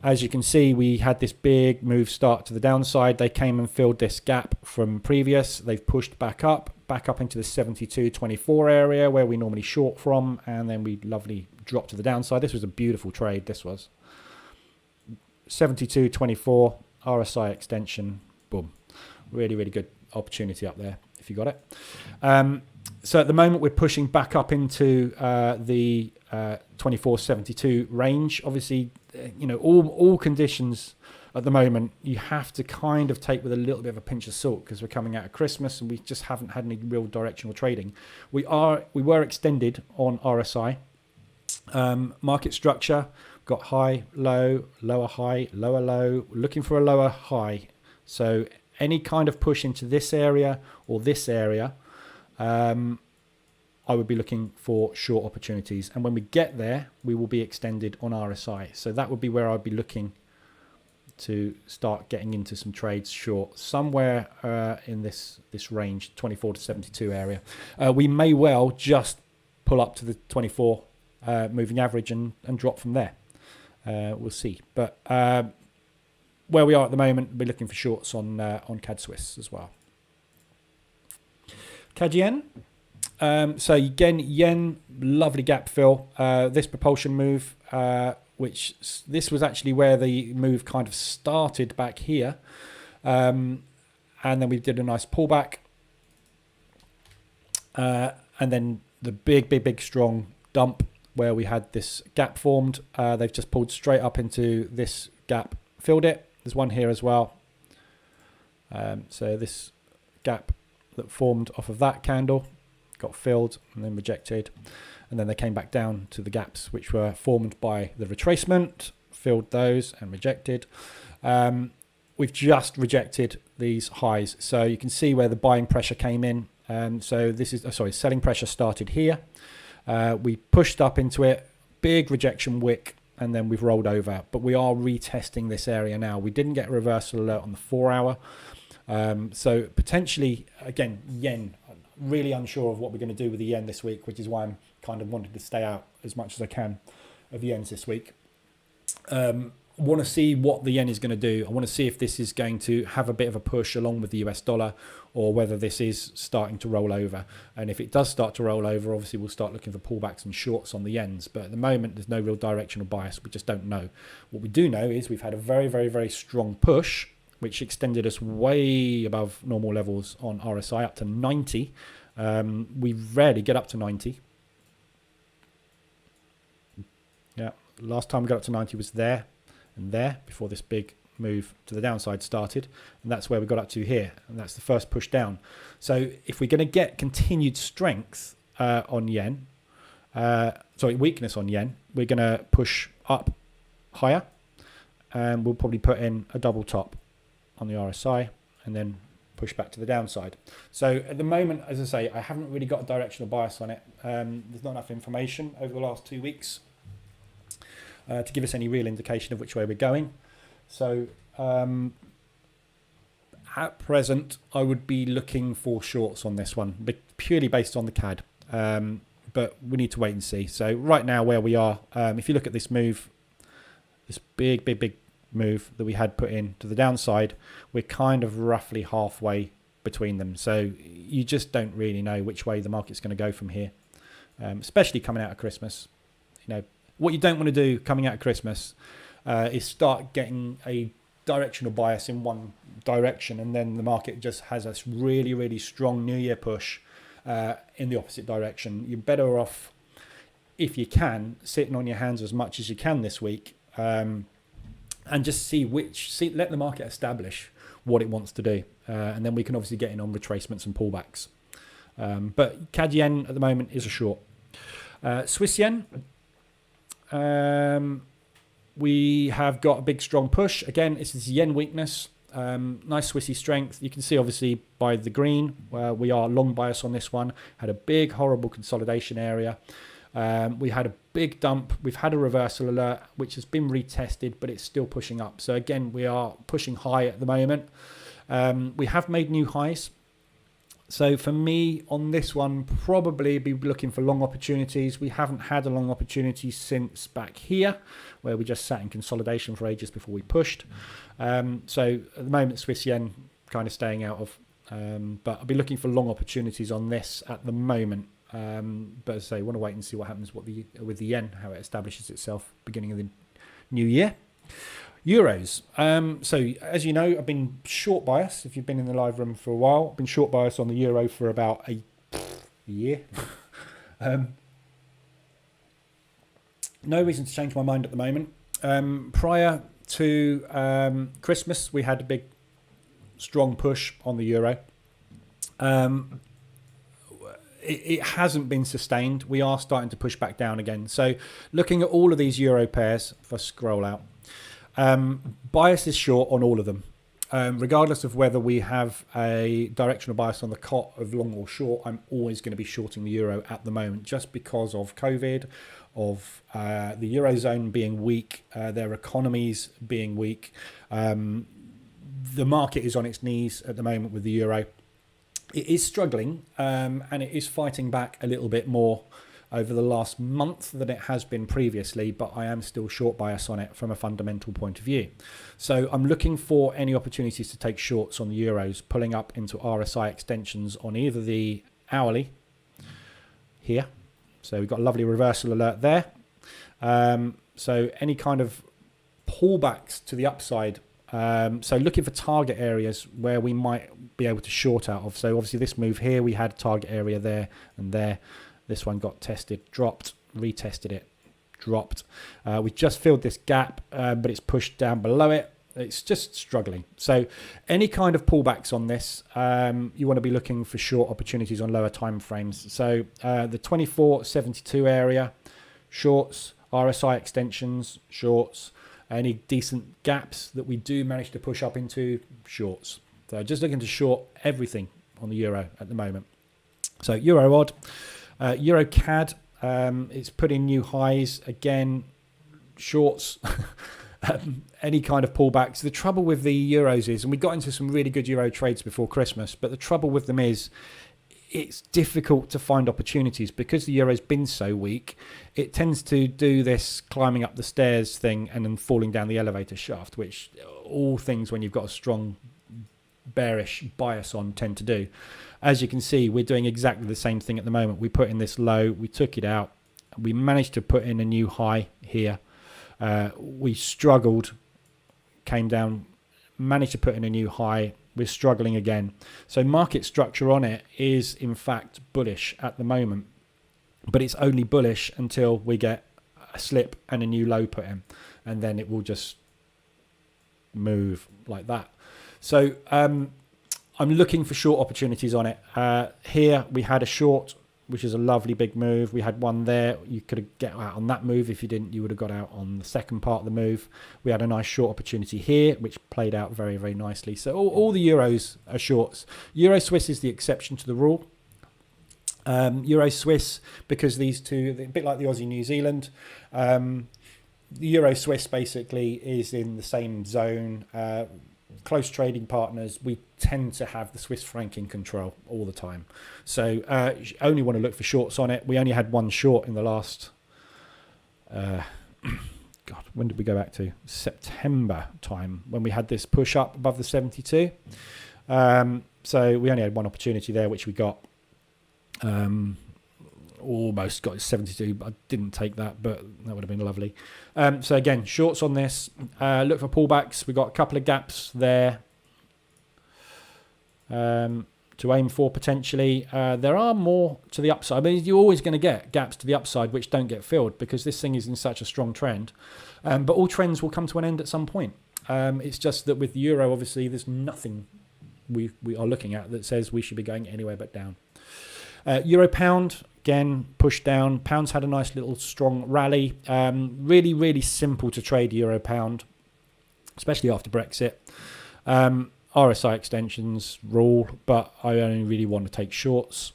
S2: As you can see, we had this big move start to the downside. They came and filled this gap from previous. They've pushed back up into the 72.24 area where we normally short from, and then we lovely drop to the downside. This was a beautiful trade. This was 72.24 RSI extension. Boom. Really, really good opportunity up there if you got it. So at the moment, we're pushing back up into the 24.72 range. Obviously, all conditions at the moment you have to kind of take with a little bit of a pinch of salt, because we're coming out of Christmas and we just haven't had any real directional trading. We were extended on RSI. Market structure, got high, low, lower high, lower low, looking for a lower high. So any kind of push into this area or this area, I would be looking for short opportunities. And when we get there, we will be extended on RSI. So that would be where I'd be looking to start getting into some trades short, somewhere in this range, 24 to 72 area. We may well just pull up to the 24 moving average and drop from there. We'll see. But where we are at the moment, we'll be looking for shorts on CAD Swiss as well. CAD Yen. So again, yen, lovely gap fill. This propulsion move, which this was actually where the move kind of started back here. And then we did a nice pullback. And then the big, strong dump where we had this gap formed. They've just pulled straight up into this gap, filled it. There's one here as well. So this gap that formed off of that candle got filled and then rejected, and then they came back down to the gaps which were formed by the retracement, filled those and rejected. We've just rejected these highs, so you can see where the buying pressure came in. So this is selling pressure started here. We pushed up into it, big rejection wick, and then we've rolled over, but we are retesting this area now. We didn't get a reversal alert on the 4 hour. So potentially, again, yen, really unsure of what we're going to do with the yen this week, which is why I'm kind of wanting to stay out as much as I can of yens this week. I want to see what the yen is going to do. I want to see if this is going to have a bit of a push along with the US dollar, or whether this is starting to roll over. And if it does start to roll over, obviously we'll start looking for pullbacks and shorts on the yens. But at the moment, there's no real directional bias. We just don't know. What we do know is we've had a very, very, very strong push, which extended us way above normal levels on RSI up to 90. We rarely get up to 90. Yeah, last time we got up to 90 was there and there before this big move to the downside started, and that's where we got up to here, and that's the first push down. So if we're going to get continued strength on yen, weakness on yen, we're going to push up higher, and we'll probably put in a double top on the RSI and then push back to the downside. So at the moment, as I say, I haven't really got a directional bias on it. There's not enough information over the last 2 weeks to give us any real indication of which way we're going. So at present, I would be looking for shorts on this one, but purely based on the CAD. But we need to wait and see. So right now where we are, if you look at this move, this big move that we had put in to the downside, we're kind of roughly halfway between them. So you just don't really know which way the market's going to go from here, especially coming out of Christmas. What you don't want to do coming out of Christmas is start getting a directional bias in one direction, and then the market just has a really, really strong New Year push in the opposite direction. You're better off, if you can, sitting on your hands as much as you can this week, and just let the market establish what it wants to do, and then we can obviously get in on retracements and pullbacks. But CAD yen at the moment is a short. Swiss yen, we have got a big strong push. Again, this is yen weakness. Nice Swissy strength. You can see obviously by the green, we are long bias on this one. Had a big horrible consolidation area. We had a big dump. We've had a reversal alert, which has been retested, but it's still pushing up. So again, we are pushing high at the moment. We have made new highs. So for me on this one, probably be looking for long opportunities. We haven't had a long opportunity since back here, where we just sat in consolidation for ages before we pushed. So at the moment, Swiss yen kind of staying out of, but I'll be looking for long opportunities on this at the moment. But as I say, I want to wait and see what happens with the yen, how it establishes itself beginning of the new year. Euros. So as you know, I've been short bias. If you've been in the live room for a while, I've been short bias on the euro for about a year. No reason to change my mind at the moment. Prior to Christmas, we had a big, strong push on the euro. It hasn't been sustained. We are starting to push back down again. So looking at all of these euro pairs, if I scroll out, bias is short on all of them. Regardless of whether we have a directional bias on the cot of long or short, I'm always going to be shorting the euro at the moment, just because of COVID, of the Eurozone being weak, their economies being weak. The market is on its knees at the moment with the euro. It is struggling, and it is fighting back a little bit more over the last month than it has been previously, but I am still short bias on it from a fundamental point of view. So I'm looking for any opportunities to take shorts on the euros, pulling up into RSI extensions on either the hourly here. So we've got a lovely reversal alert there. So any kind of pullbacks to the upside. So looking for target areas where we might be able to short out of. So obviously this move here, we had a target area there and there. This one got tested, dropped, retested it, dropped. We just filled this gap, but it's pushed down below it. It's just struggling. So any kind of pullbacks on this, you want to be looking for short opportunities on lower time frames. So the 24.72 area, shorts, RSI extensions, shorts. Any decent gaps that we do manage to push up into, shorts. So just looking to short everything on the euro at the moment. So euro odd. Euro CAD, it's putting new highs again, shorts, any kind of pullbacks. The trouble with the euros is, and we got into some really good euro trades before Christmas, but the trouble with them is it's difficult to find opportunities because the euro's been so weak. It tends to do this climbing up the stairs thing and then falling down the elevator shaft, which all things when you've got a strong bearish bias on tend to do. As you can see, we're doing exactly the same thing at the moment. We put in this low, we took it out, we managed to put in a new high here. We struggled, came down, managed to put in a new high. We're struggling again. So market structure on it is in fact bullish at the moment, but it's only bullish until we get a slip and a new low put in, and then it will just move like that. So I'm looking for short opportunities on it. Here we had a short, which is a lovely big move. We had one there. You could have got out on that move. If you didn't, you would have got out on the second part of the move. We had a nice short opportunity here, which played out very, very nicely. So all the euros are shorts. Euro Swiss is the exception to the rule. Euro Swiss, because these two, a bit like the Aussie New Zealand, the Euro Swiss basically is in the same zone. Close trading partners, we tend to have the Swiss franc in control all the time. So only want to look for shorts on it. We only had one short in the last, God, when did we go back to? September time, when we had this push up above the 72. So we only had one opportunity there, which we got. Almost got 72, but I didn't take that, but that would have been lovely. So again, shorts on this. Look for pullbacks. We've got a couple of gaps there to aim for potentially. There are more to the upside. I mean, you're always going to get gaps to the upside which don't get filled because this thing is in such a strong trend. But all trends will come to an end at some point. It's just that with the euro, obviously, there's nothing we are looking at that says we should be going anywhere but down. Euro pound, again, pushed down. Pound's had a nice little strong rally. Really, really simple to trade euro pound, especially after Brexit. RSI extensions rule, but I only really want to take shorts.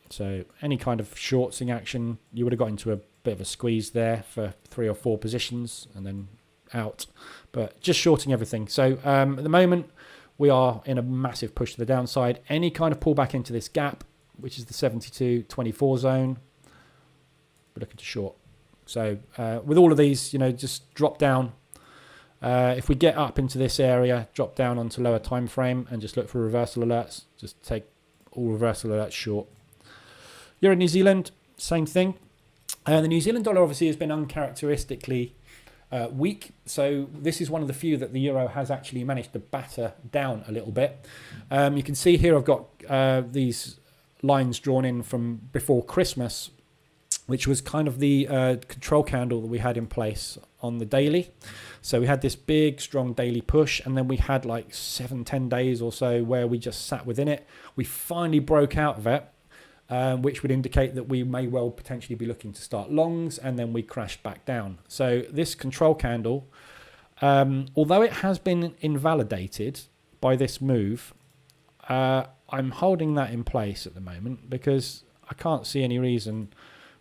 S2: So any kind of shortsing action, you would have got into a bit of a squeeze there for 3 or 4 positions and then out. But just shorting everything. So at the moment, we are in a massive push to the downside. Any kind of pullback into this gap, which is the 72.24 zone, we're looking to short. So with all of these, just drop down. If we get up into this area, drop down onto lower time frame and just look for reversal alerts. Just take all reversal alerts short. Euro New Zealand, same thing. The New Zealand dollar obviously has been uncharacteristically weak. So this is one of the few that the euro has actually managed to batter down a little bit. You can see here I've got these lines drawn in from before Christmas, which was kind of the control candle that we had in place on the daily. So we had this big, strong daily push, and then we had like 7-10 days or so where we just sat within it. We finally broke out of it, which would indicate that we may well potentially be looking to start longs, and then we crashed back down. So this control candle, although it has been invalidated by this move, I'm holding that in place at the moment because I can't see any reason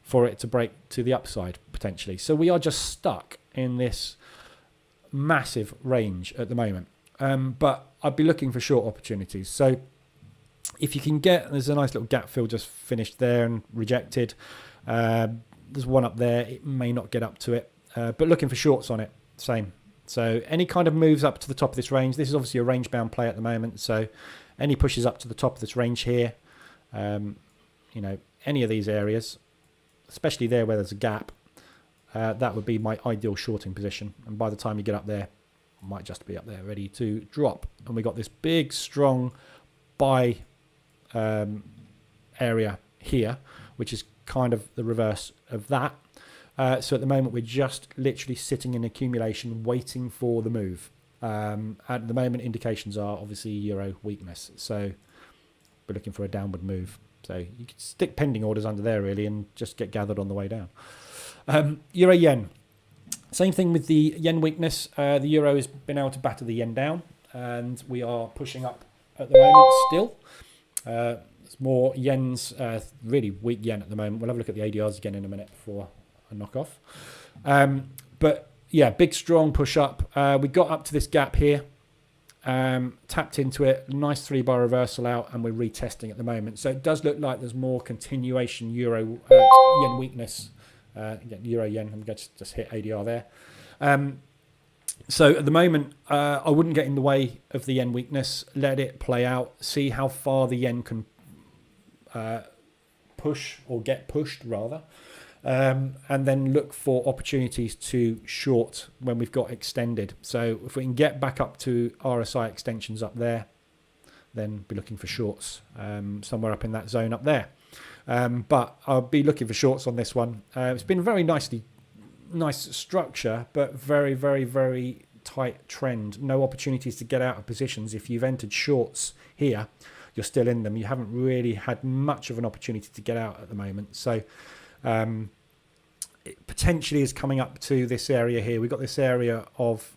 S2: for it to break to the upside potentially. So we are just stuck in this massive range at the moment. But I'd be looking for short opportunities. So if you can get, there's a nice little gap fill just finished there and rejected. There's one up there. It may not get up to it. But looking for shorts on it, same. So any kind of moves up to the top of this range. This is obviously a range bound play at the moment. So any pushes up to the top of this range here, any of these areas, especially there where there's a gap, that would be my ideal shorting position. And by the time you get up there, I might just be up there ready to drop. And we got this big, strong buy area here, which is kind of the reverse of that. So at the moment, we're just literally sitting in accumulation, waiting for the move. At the moment, indications are obviously euro weakness. So we're looking for a downward move. So you could stick pending orders under there really and just get gathered on the way down. Euro yen. Same thing with the yen weakness. The euro has been able to batter the yen down, and we are pushing up at the moment still. There's more yens, really weak yen at the moment. We'll have a look at the ADRs again in a minute before I knock off. But yeah, big strong push up. We got up to this gap here. Tapped into it, nice 3-bar reversal out, and we're retesting at the moment. So it does look like there's more continuation euro yen weakness. Euro yen, I'm going to just hit ADR there. So at the moment, I wouldn't get in the way of the yen weakness. Let it play out. See how far the yen can push or get pushed rather. And then look for opportunities to short when we've got extended. So if we can get back up to RSI extensions up there, then be looking for shorts somewhere up in that zone up there. But I'll be looking for shorts on this one. It's been very nice structure, but very, very, very tight trend. No opportunities to get out of positions. If you've entered shorts here, you're still in them. You haven't really had much of an opportunity to get out at the moment. So it potentially is coming up to this area here. We've got this area of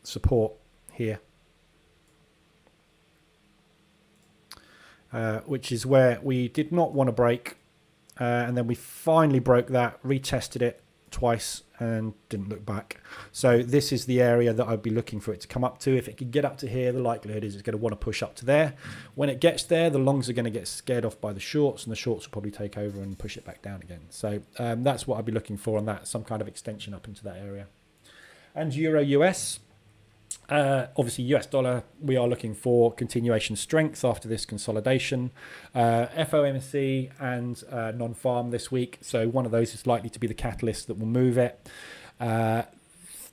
S2: support here, which is where we did not want to break, and then we finally broke that, retested it twice and didn't look back. So this is the area that I'd be looking for it to come up to. If it could get up to here, the likelihood is it's going to want to push up to there. When it gets there, the longs are going to get scared off by the shorts, and the shorts will probably take over and push it back down again. So that's what I'd be looking for on that, some kind of extension up into that area. And Euro US. Obviously US dollar, we are looking for continuation strength after this consolidation. FOMC and non-farm this week, so one of those is likely to be the catalyst that will move it.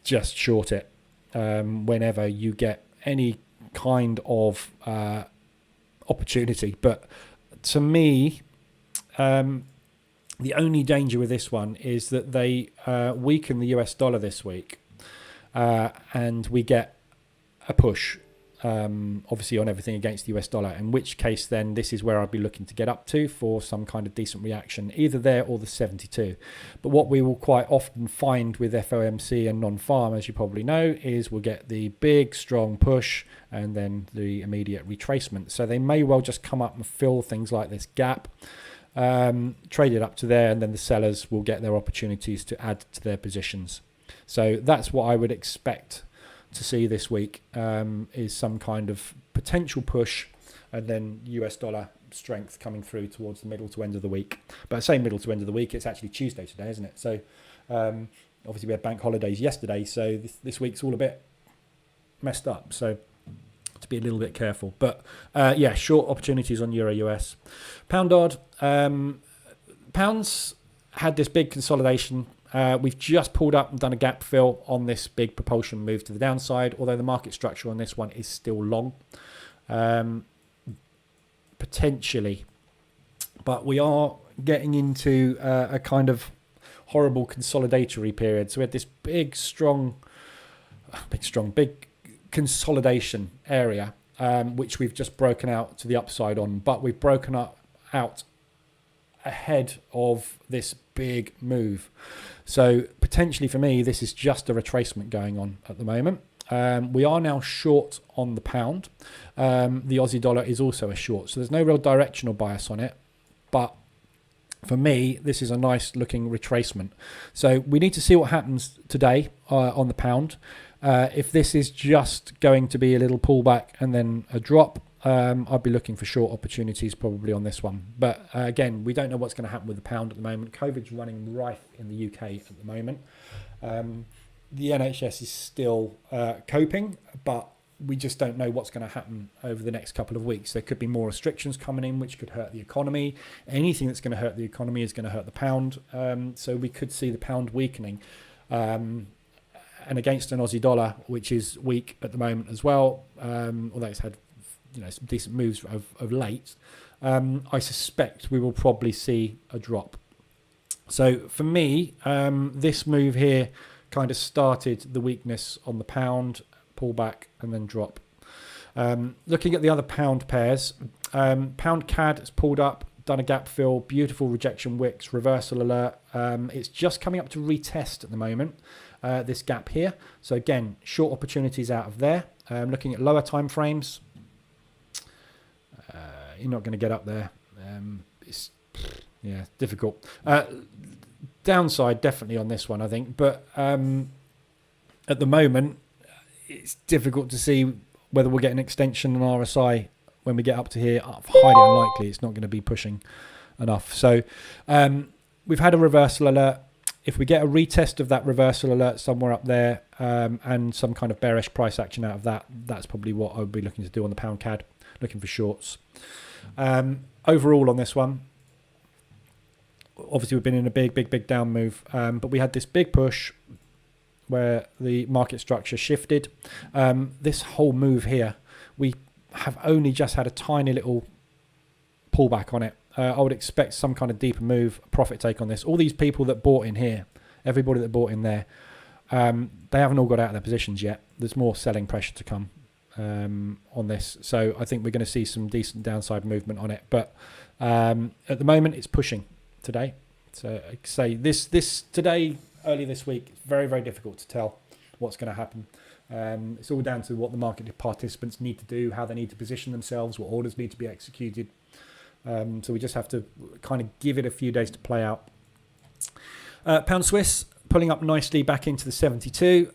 S2: Just short it whenever you get any kind of opportunity. But to me, the only danger with this one is that they weaken the US dollar this week, and we get a push, obviously, on everything against the US dollar, in which case then this is where I'd be looking to get up to for some kind of decent reaction, either there or the 72. But what we will quite often find with FOMC and non-farm, as you probably know, is we'll get the big strong push and then the immediate retracement. So they may well just come up and fill things like this gap, trade it up to there, and then the sellers will get their opportunities to add to their positions. So that's what I would expect to see this week is some kind of potential push, and then US dollar strength coming through towards the middle to end of the week. But I say middle to end of the week, it's actually Tuesday today, isn't it? So obviously we had bank holidays yesterday, so this week's all a bit messed up. So to be a little bit careful. But yeah, short opportunities on Euro US. Pound odd. Pounds had this big consolidation. We've just pulled up and done a gap fill on this big propulsion move to the downside, although the market structure on this one is still long. Potentially, but we are getting into a kind of horrible consolidatory period. So we had this big consolidation area, which we've just broken out to the upside on, but we've broken out ahead of this big move. So potentially for me, this is just a retracement going on at the moment. We are now short on the pound. The Aussie dollar is also a short, so there's no real directional bias on it. But for me, this is a nice looking retracement. So we need to see what happens today on the pound. If this is just going to be a little pullback and then a drop, I'd be looking for short opportunities probably on this one. But again, we don't know what's going to happen with the pound at the moment. COVID's running rife in the UK at the moment. The NHS is still coping, but we just don't know what's going to happen over the next couple of weeks. There could be more restrictions coming in, which could hurt the economy. Anything that's going to hurt the economy is going to hurt the pound. So we could see the pound weakening. And against an Aussie dollar, which is weak at the moment as well, although it's had some decent moves of late, I suspect we will probably see a drop. So for me, this move here kind of started the weakness on the pound, pull back and then drop. Looking at the other pound pairs, pound CAD has pulled up, done a gap fill, beautiful rejection wicks, reversal alert. It's just coming up to retest at the moment, this gap here. So again, short opportunities out of there. Looking at lower time frames, you're not going to get up there. It's difficult. Downside definitely on this one, I think, but at the moment it's difficult to see whether we'll get an extension on RSI when we get up to here. Highly unlikely. It's not going to be pushing enough. So we've had a reversal alert. If we get a retest of that reversal alert somewhere up there and some kind of bearish price action out of that, that's probably what I would be looking to do on the pound CAD, looking for shorts. Overall on this one, obviously we've been in a big down move, but we had this big push where the market structure shifted. This whole move here, we have only just had a tiny little pullback on it. I would expect some kind of deeper move, profit take on this. All these people that bought in here, everybody that bought in there, they haven't all got out of their positions yet. There's more selling pressure to come on this. So I think we're going to see some decent downside movement on it. But at the moment, it's pushing today. So I say this today, early this week, it's very difficult to tell what's going to happen. It's all down to what the market participants need to do, how they need to position themselves, what orders need to be executed. So we just have to kind of give it a few days to play out. Pound Swiss pulling up nicely back into the 72.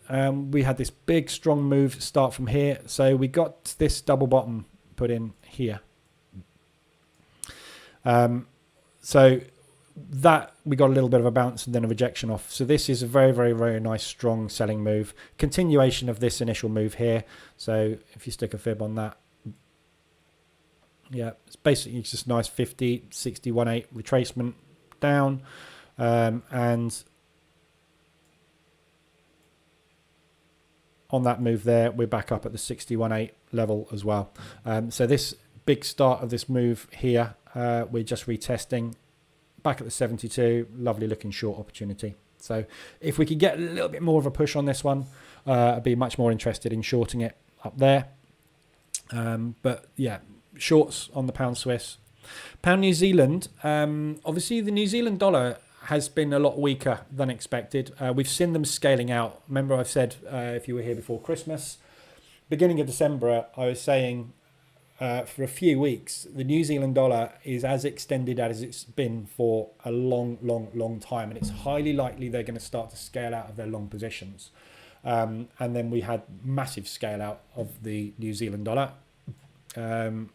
S2: We had this big strong move start from here. So we got this double bottom put in here. So that we got a little bit of a bounce and then a rejection off. So this is a very nice strong selling move. Continuation of this initial move here. So if you stick a fib on that, yeah, it's basically just nice 50, 61.8 retracement down, and on that move there, we're back up at the 61.8 level as well. So this big start of this move here, we're just retesting back at the 72. Lovely looking short opportunity. So if we could get a little bit more of a push on this one, I'd be much more interested in shorting it up there. But yeah, shorts on the pound Swiss. Pound New Zealand, obviously the New Zealand dollar has been a lot weaker than expected. We've seen them scaling out. Remember I've said, if you were here before Christmas, beginning of December, I was saying for a few weeks, the New Zealand dollar is as extended as it's been for a long time. And it's highly likely they're going to start to scale out of their long positions. And then we had massive scale out of the New Zealand dollar. When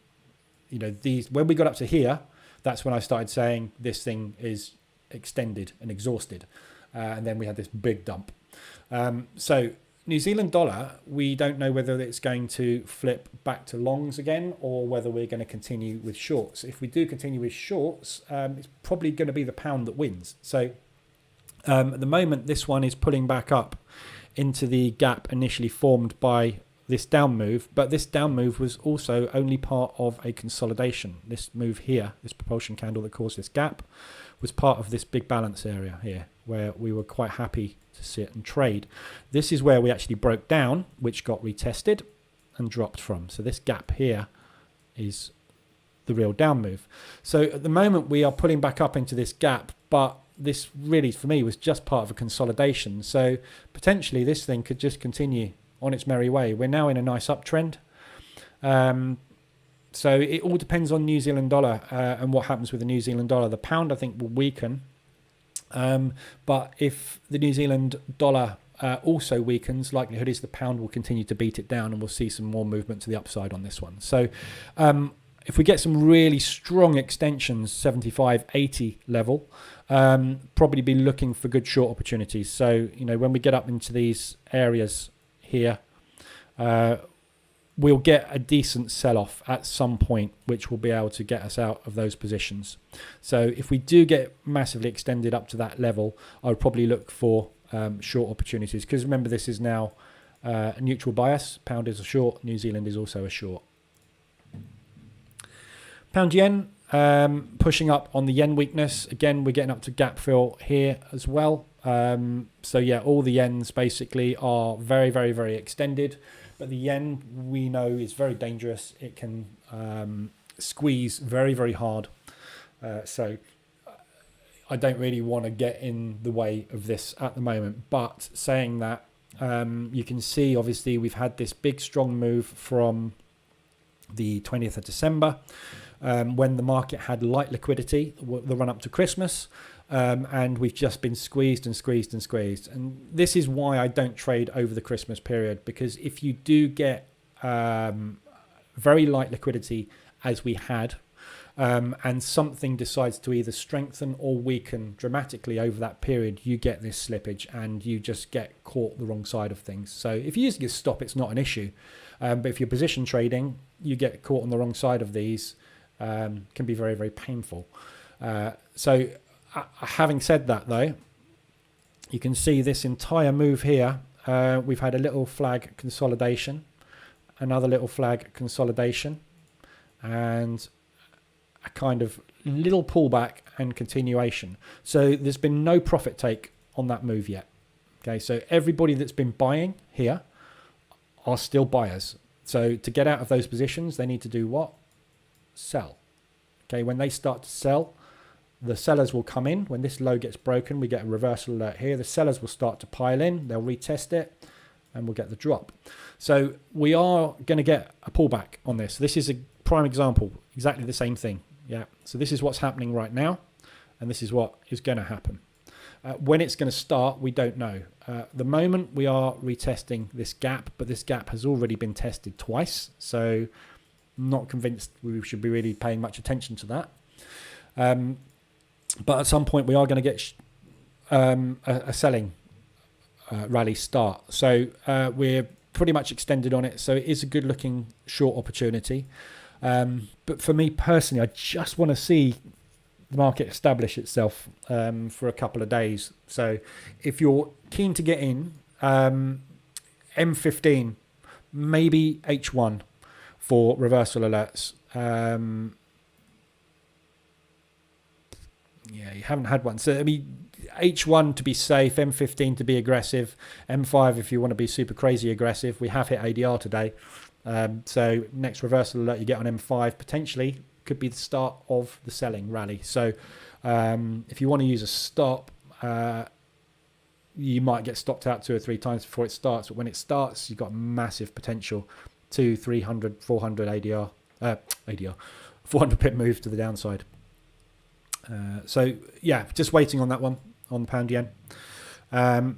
S2: we got up to here, that's when I started saying this thing is extended and exhausted. And then we had this big dump. So New Zealand dollar, we don't know whether it's going to flip back to longs again or whether we're going to continue with shorts. If we do continue with shorts, it's probably going to be the pound that wins. So at the moment, this one is pulling back up into the gap initially formed by this down move, but this down move was also only part of a consolidation. This move here, this propulsion candle that caused this gap, was part of this big balance area here where we were quite happy to sit and trade. This is where we actually broke down, which got retested and dropped from. So this gap here is the real down move. So at the moment we are pulling back up into this gap, but this really for me was just part of a consolidation. So potentially this thing could just continue on its merry way. We're now in a nice uptrend. So it all depends on New Zealand dollar and what happens with the New Zealand dollar. The pound, I think, will weaken. But if the New Zealand dollar also weakens, likelihood is the pound will continue to beat it down and we'll see some more movement to the upside on this one. So if we get some really strong extensions, 75, 80 level, probably be looking for good short opportunities. So, when we get up into these areas here, we'll get a decent sell-off at some point, which will be able to get us out of those positions. So if we do get massively extended up to that level, I would probably look for short opportunities, because remember, this is now a neutral bias. Pound is a short, New Zealand is also a short. Pound yen, pushing up on the yen weakness. Again, we're getting up to gap fill here as well. So yeah, all the yens basically are very, very, very extended, but the yen we know is very dangerous. It can squeeze very, very hard. So I don't really want to get in the way of this at the moment. But saying that, you can see obviously we've had this big strong move from the 20th of December when the market had light liquidity, the run up to Christmas. And we've just been squeezed and squeezed and squeezed. And this is why I don't trade over the Christmas period, because if you do get very light liquidity as we had, and something decides to either strengthen or weaken dramatically over that period, you get this slippage and you just get caught the wrong side of things. So if you're using a stop, it's not an issue. But if you're position trading, you get caught on the wrong side of these, can be very, very painful. So having said that, though, you can see this entire move here. We've had a little flag consolidation, another little flag consolidation, and a kind of little pullback and continuation. So there's been no profit take on that move yet. Okay, so everybody that's been buying here are still buyers. So to get out of those positions, they need to do what? Sell. Okay, when they start to sell, the sellers will come in. When this low gets broken, we get a reversal alert here. The sellers will start to pile in. They'll retest it and we'll get the drop. So we are going to get a pullback on this. This is a prime example, exactly the same thing. Yeah. So this is what's happening right now, and this is what is going to happen. When it's going to start, we don't know. The moment we are retesting this gap, but this gap has already been tested twice. So I'm not convinced we should be really paying much attention to that. But at some point we are going to get a selling rally start. So we're pretty much extended on it. So it is a good looking short opportunity. But for me personally, I just want to see the market establish itself for a couple of days. So if you're keen to get in, M15, maybe H1 for reversal alerts. Yeah, you haven't had one. So, I mean, H1 to be safe, M15 to be aggressive, M5 if you want to be super crazy aggressive. We have hit ADR today. So next reversal alert you get on M5 potentially could be the start of the selling rally. So if you want to use a stop, you might get stopped out 2 or 3 times before it starts. But when it starts, you've got massive potential. 200, 300, 400 ADR, 400 pip move to the downside. So yeah, just waiting on that one on the pound yen. Pound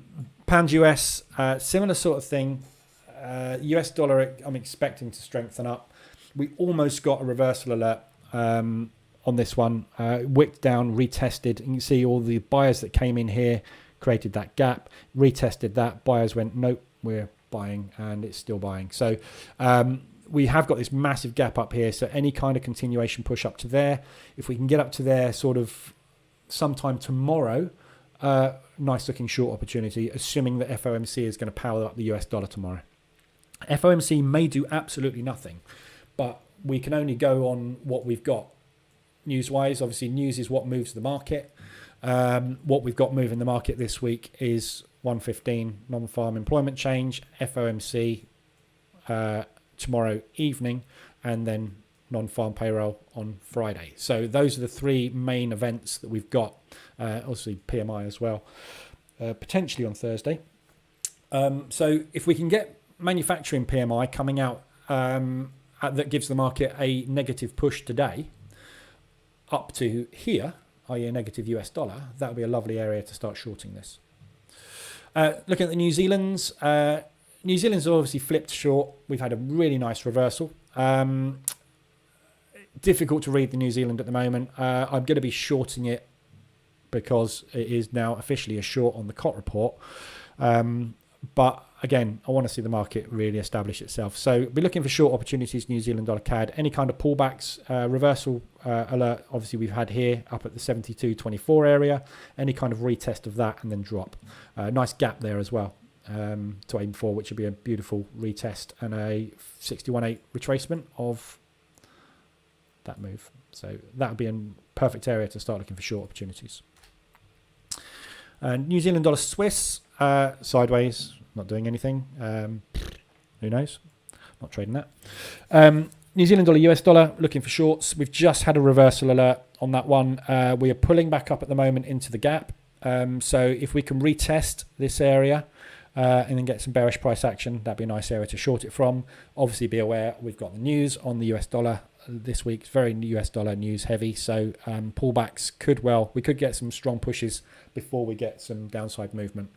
S2: Pound US, similar sort of thing. US dollar, I'm expecting to strengthen up. We almost got a reversal alert on this one. Wicked down, retested. You can see all the buyers that came in here created that gap, retested that. Buyers went, nope, we're buying, and it's still buying. So we have got this massive gap up here. So any kind of continuation push up to there, if we can get up to there sort of sometime tomorrow, nice looking short opportunity, assuming that FOMC is going to power up the US dollar tomorrow. FOMC may do absolutely nothing, but we can only go on what we've got news-wise. Obviously, news is what moves the market. What we've got moving the market this week is 115 non-farm employment change, FOMC tomorrow evening, and then non-farm payroll on Friday. So those are the three main events that we've got. Obviously, PMI as well, potentially on Thursday. So if we can get manufacturing PMI coming out that gives the market a negative push today up to here, i.e. a negative US dollar, that would be a lovely area to start shorting this. Looking at the New Zealand's, New Zealand's obviously flipped short. We've had a really nice reversal. Difficult to read the New Zealand at the moment. I'm going to be shorting it because it is now officially a short on the COT report. But again, I want to see the market really establish itself. So be looking for short opportunities, New Zealand dollar CAD. Any kind of pullbacks, reversal alert, obviously we've had here up at the 72.24 area. Any kind of retest of that and then drop. Nice gap there as well to aim for, which would be a beautiful retest and a 61.8 retracement of that move. So that would be a perfect area to start looking for short opportunities. New Zealand dollar Swiss, sideways, not doing anything. Who knows? Not trading that. New Zealand dollar US dollar, looking for shorts. We've just had a reversal alert on that one. We are pulling back up at the moment into the gap. So if we can retest this area and then get some bearish price action, that'd be a nice area to short it from. Obviously be aware we've got the news on the US dollar this week. It's very US dollar news heavy. So pullbacks we could get some strong pushes before we get some downside movement.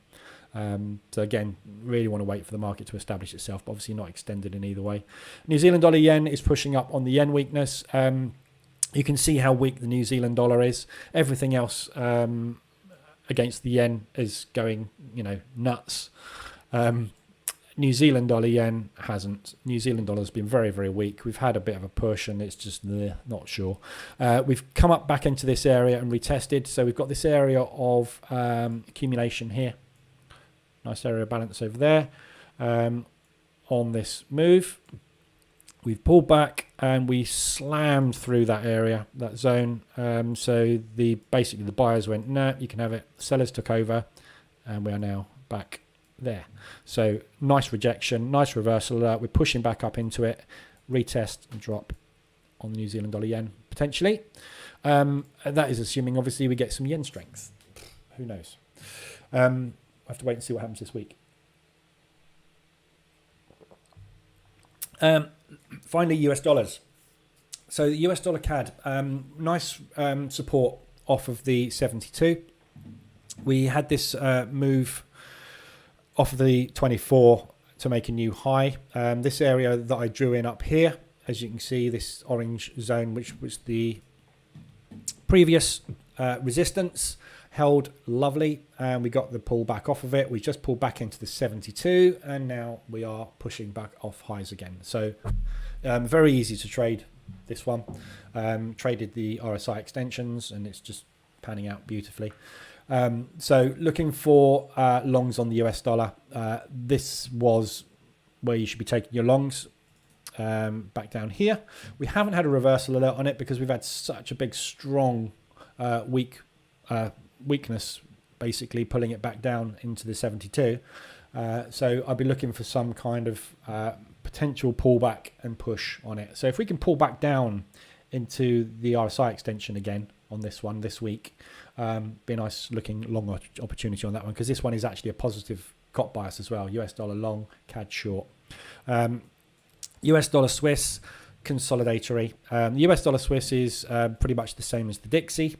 S2: So again, really want to wait for the market to establish itself, but obviously not extended in either way. New Zealand dollar yen is pushing up on the yen weakness. You can see how weak the New Zealand dollar is. Everything else against the yen is going, nuts. New Zealand dollar yen hasn't. New Zealand dollar has been very, very weak. We've had a bit of a push and it's just not sure. We've come up back into this area and retested. So we've got this area of accumulation here. Nice area of balance over there. On this move, we've pulled back and we slammed through that area, that zone. So basically the buyers went, nah, you can have it. Sellers took over and we are now back there. So nice rejection, nice reversal. We're pushing back up into it. Retest and drop on the New Zealand dollar yen potentially. And that is assuming obviously we get some yen strength. Who knows? I have to wait and see what happens this week. Finally, US dollars. So the US dollar CAD, nice support off of the 72. We had this move off of the 24 to make a new high. This area that I drew in up here, as you can see, this orange zone, which was the previous resistance, held lovely, and we got the pull back off of it. We just pulled back into the 72, and now we are pushing back off highs again. So very easy to trade this one. Traded the RSI extensions, and it's just panning out beautifully. So looking for longs on the US dollar. This was where you should be taking your longs. Back down here. We haven't had a reversal alert on it because we've had such a big, strong, weakness, basically pulling it back down into the 72. So I'll be looking for some kind of potential pullback and push on it. So if we can pull back down into the RSI extension again on this one this week, be a nice looking long opportunity on that one, because this one is actually a positive COT bias as well. US dollar long, CAD short. US dollar Swiss consolidatory. The US dollar Swiss is pretty much the same as the Dixie.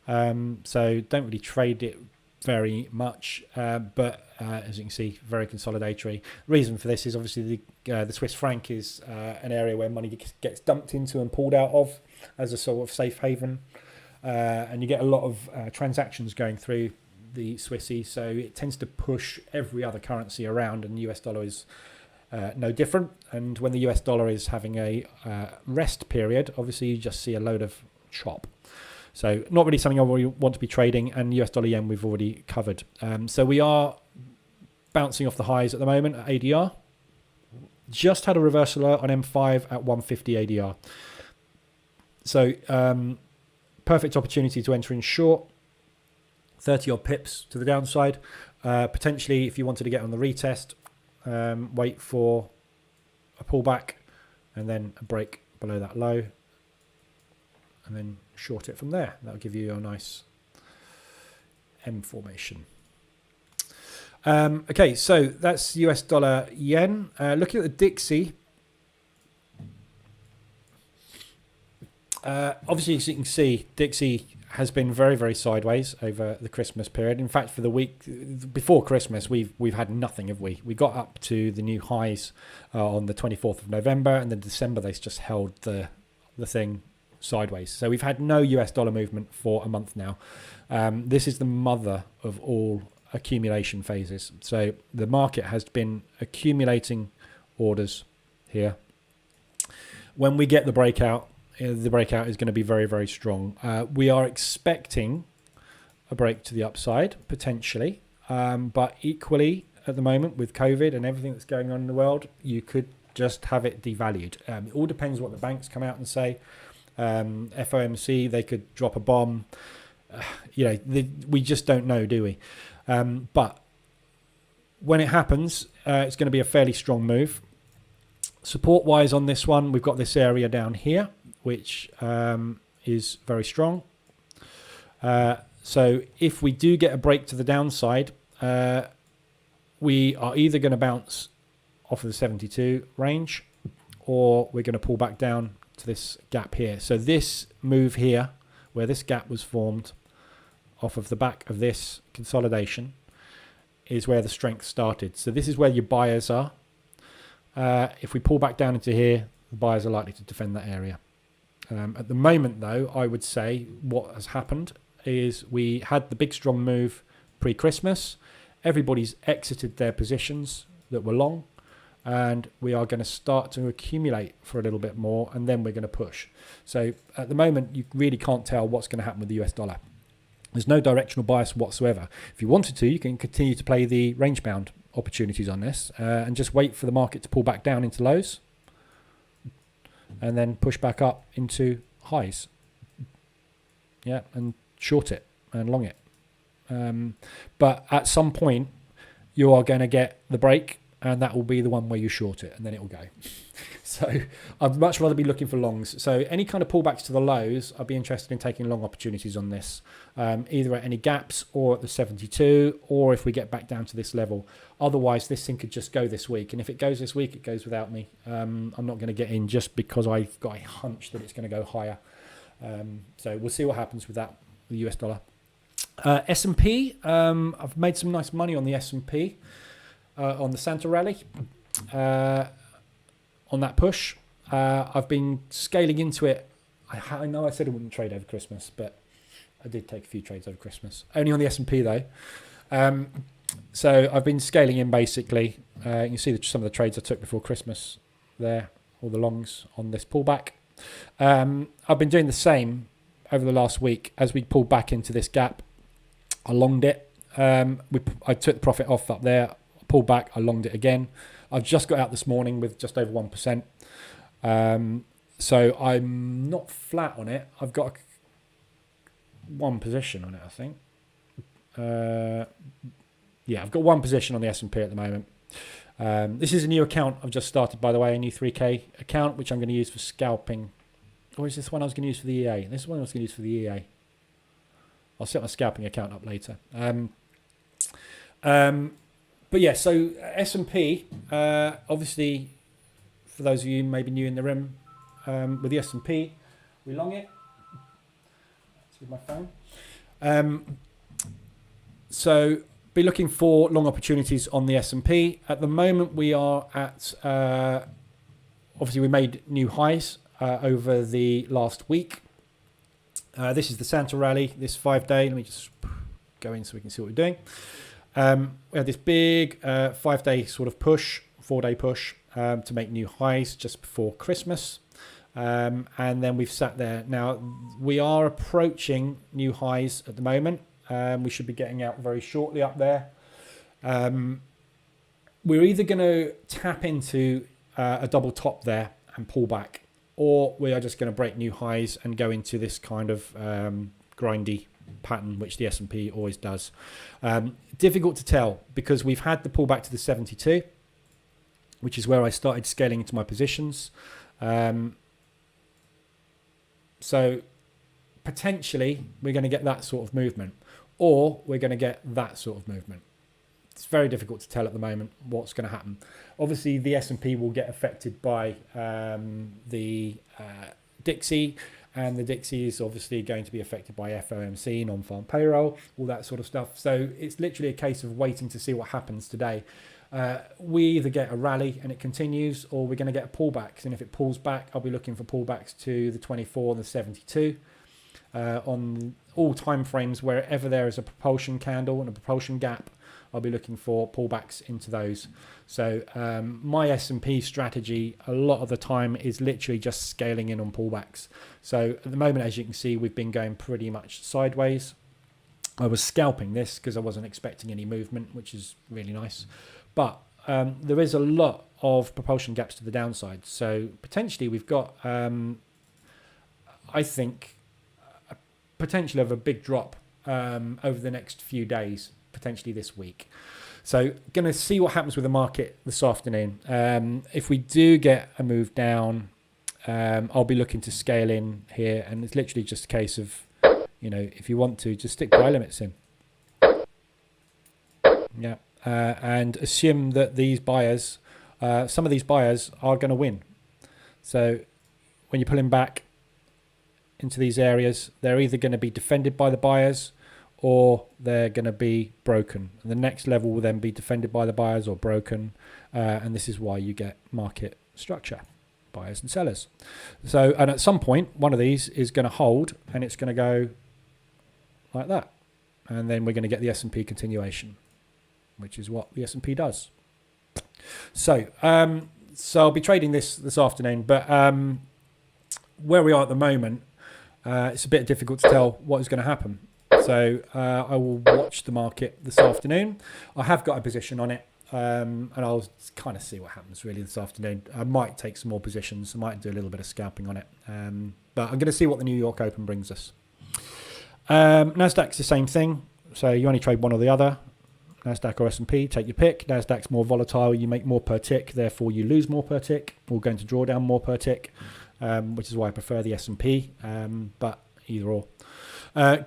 S2: So don't really trade it very much, but as you can see, very consolidatory. Reason for this is obviously the Swiss franc is an area where money gets dumped into and pulled out of as a sort of safe haven, and you get a lot of transactions going through the Swissy, so it tends to push every other currency around, and the US dollar is no different. And when the US dollar is having a rest period, obviously you just see a load of chop. So not really something I really want to be trading, and US dollar yen we've already covered. So we are bouncing off the highs at the moment at ADR. Just had a reversal on M5 at 150 ADR. So perfect opportunity to enter in short, 30 odd pips to the downside. Potentially, if you wanted to get on the retest, wait for a pullback and then a break below that low, and then short it from there. That'll give you a nice M formation. Okay, so that's US dollar yen. Looking at the Dixie, obviously, as you can see, Dixie has been very, very sideways over the Christmas period. In fact, for the week before Christmas, we've had nothing, have we? We got up to the new highs on the 24th of November, and then December they just held the thing sideways. So we've had no US dollar movement for a month now. This is the mother of all accumulation phases. So the market has been accumulating orders here. When we get the breakout is going to be very, very strong. We are expecting a break to the upside, potentially. But equally, at the moment, with COVID and everything that's going on in the world, you could just have it devalued. It all depends what the banks come out and say. FOMC, they could drop a bomb. We just don't know, do we? But when it happens, it's going to be a fairly strong move. Support-wise on this one, we've got this area down here, which is very strong. So if we do get a break to the downside, we are either going to bounce off of the 72 range, or we're going to pull back down to this gap here. So this move here, where this gap was formed off of the back of this consolidation, is where the strength started. So this is where your buyers are. If we pull back down into here, the buyers are likely to defend that area. At the moment, though, I would say what has happened is we had the big strong move pre-Christmas. Everybody's exited their positions that were long, and we are going to start to accumulate for a little bit more, and then we're going to push. So at the moment, you really can't tell what's going to happen with the US dollar. There's no directional bias whatsoever. If you wanted to, you can continue to play the range-bound opportunities on this and just wait for the market to pull back down into lows and then push back up into highs. Yeah, and short it and long it. But at some point, you are going to get the break, and that will be the one where you short it, and then it will go. So I'd much rather be looking for longs. So any kind of pullbacks to the lows, I'd be interested in taking long opportunities on this, either at any gaps or at the 72, or if we get back down to this level. Otherwise, this thing could just go this week. And if it goes this week, it goes without me. I'm not going to get in just because I've got a hunch that it's going to go higher. So we'll see what happens with that, the US dollar. S&P, I've made some nice money on the S&P on the Santa rally. On that push, I've been scaling into it. I know I said I wouldn't trade over Christmas, but I did take a few trades over Christmas. Only on the S&P though. So I've been scaling in basically. You can see some of the trades I took before Christmas there, all the longs on this pullback. I've been doing the same over the last week. As we pulled back into this gap, I longed it. I took the profit off up there, pulled back, I longed it again. I've just got out this morning with just over 1%. So I'm not flat on it. I've got one position on it, I think. Yeah, I've got one position on the S&P at the moment. This is a new account I've just started, by the way, a new 3K account, which I'm going to use for scalping. Or is this one I was going to use for the EA? This is one I was going to use for the EA. I'll set my scalping account up later. But yeah, so S&P, obviously, for those of you maybe new in the room, with the S&P, we long it. That's with my phone. So be looking for long opportunities on the S&P. At the moment, we are at, obviously we made new highs over the last week. This is the Santa rally, this 5-day. Let me just go in so we can see what we're doing. We had this big 5-day sort of push, 4-day push to make new highs just before Christmas. And then we've sat there. Now, we are approaching new highs at the moment. We should be getting out very shortly up there. We're either going to tap into a double top there and pull back, or we are just going to break new highs and go into this kind of grindy pattern, which the S&P always does. Difficult to tell because we've had the pullback to the 72, which is where I started scaling into my positions. So potentially we're going to get that sort of movement, or we're going to get that sort of movement. It's very difficult to tell at the moment what's going to happen. Obviously, the S&P will get affected by the Dixie, and the Dixie is obviously going to be affected by FOMC, non-farm payroll, all that sort of stuff. So it's literally a case of waiting to see what happens today. We either get a rally and it continues, or we're going to get a pullback. And if it pulls back, I'll be looking for pullbacks to the 24 and the 72. On all time frames, wherever there is a propulsion candle and a propulsion gap, I'll be looking for pullbacks into those. So my S&P strategy a lot of the time is literally just scaling in on pullbacks. So at the moment, as you can see, we've been going pretty much sideways. I was scalping this because I wasn't expecting any movement, which is really nice. But there is a lot of propulsion gaps to the downside. So potentially we've got, I think, a potential of a big drop over the next few days, potentially this week. So going to see what happens with the market this afternoon. If we do get a move down, I'll be looking to scale in here. And it's literally just a case of, if you want to, just stick buy limits in. Yeah. And assume that these buyers, some of these buyers are going to win. So when you're pulling back into these areas, they're either going to be defended by the buyers or they're going to be broken. And the next level will then be defended by the buyers or broken. And this is why you get market structure, buyers and sellers. So, and at some point, one of these is going to hold and it's going to go like that. And then we're going to get the S&P continuation, which is what the S&P does. So I'll be trading this afternoon, but where we are at the moment, it's a bit difficult to tell what is going to happen. So I will watch the market this afternoon. I have got a position on it, and I'll kind of see what happens really this afternoon. I might take some more positions. I might do a little bit of scalping on it, but I'm going to see what the New York Open brings us. Nasdaq's the same thing. So you only trade one or the other. Nasdaq or S&P, take your pick. Nasdaq's more volatile, you make more per tick, therefore you lose more per tick, or going to draw down more per tick, which is why I prefer the S&P, but either or.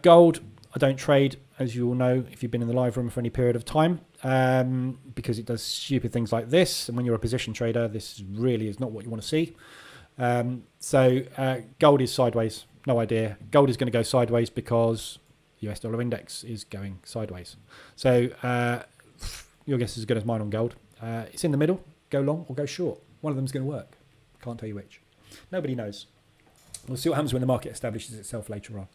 S2: Gold, I don't trade, as you all know, if you've been in the live room for any period of time, because it does stupid things like this, and when you're a position trader, this really is not what you want to see. So gold is sideways, no idea. Gold is going to go sideways because US dollar index is going sideways. So your guess is as good as mine on gold. It's in the middle, go long or go short. One of them is going to work. Can't tell you which. Nobody knows. We'll see what happens when the market establishes itself later on.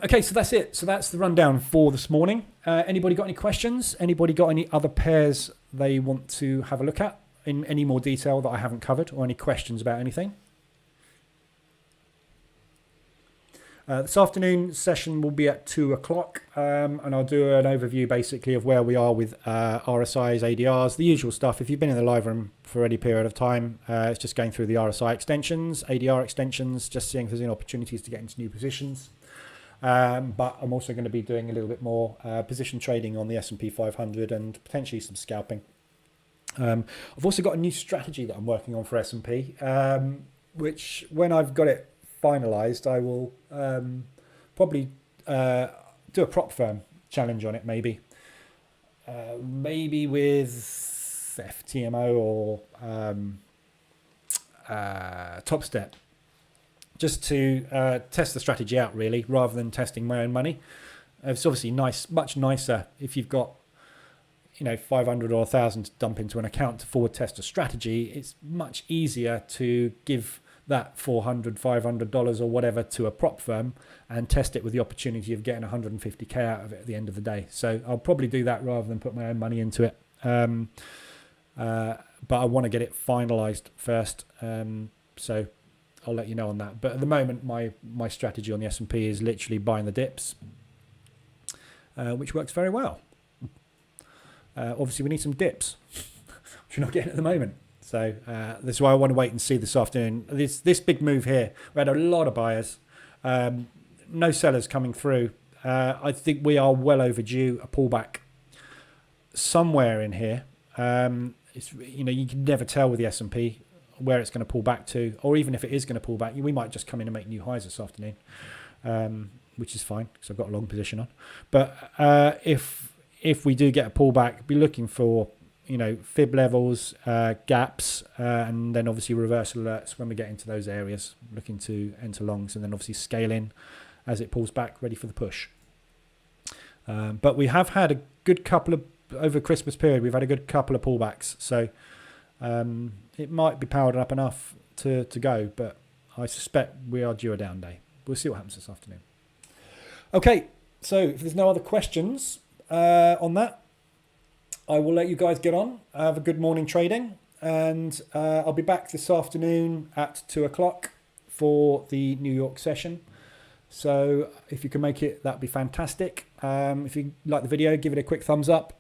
S2: Okay, so that's it. So that's the rundown for this morning. Anybody got any questions? Anybody got any other pairs they want to have a look at in any more detail that I haven't covered, or any questions about anything? This afternoon session will be at 2:00, and I'll do an overview basically of where we are with RSIs, ADRs, the usual stuff. If you've been in the live room for any period of time, it's just going through the RSI extensions, ADR extensions, just seeing if there's any opportunities to get into new positions. But I'm also going to be doing a little bit more position trading on the S&P 500 and potentially some scalping. I've also got a new strategy that I'm working on for S&P, which when I've got it finalized, I will probably do a prop firm challenge on it, maybe with FTMO or Top Step, just to test the strategy out really, rather than testing my own money. It's obviously nice, much nicer if you've got 500 or 1,000 to dump into an account to forward test a strategy. It's much easier to give that $400, $500 or whatever to a prop firm and test it with the opportunity of getting 150k out of it at the end of the day. So I'll probably do that rather than put my own money into it. But I want to get it finalized first. So I'll let you know on that. But at the moment, my strategy on the S&P is literally buying the dips, which works very well. Obviously, we need some dips, which we're not getting at the moment. So that's why I want to wait and see this afternoon. This big move here, we had a lot of buyers, no sellers coming through. I think we are well overdue a pullback somewhere in here. It's, you can never tell with the S&P where it's going to pull back to, or even if it is going to pull back, we might just come in and make new highs this afternoon, which is fine because I've got a long position on. But if we do get a pullback, be looking for fib levels, gaps, and then obviously reversal alerts when we get into those areas, looking to enter longs, and then obviously scale in as it pulls back, ready for the push. But we have had a good couple of, over Christmas period, we've had a good couple of pullbacks. So it might be powered up enough to go, but I suspect we are due a down day. We'll see what happens this afternoon. Okay, so if there's no other questions on that, I will let you guys get on. Have a good morning trading, and I'll be back this afternoon at 2:00 for the New York session. So if you can make it, that'd be fantastic. If you like the video, give it a quick thumbs up.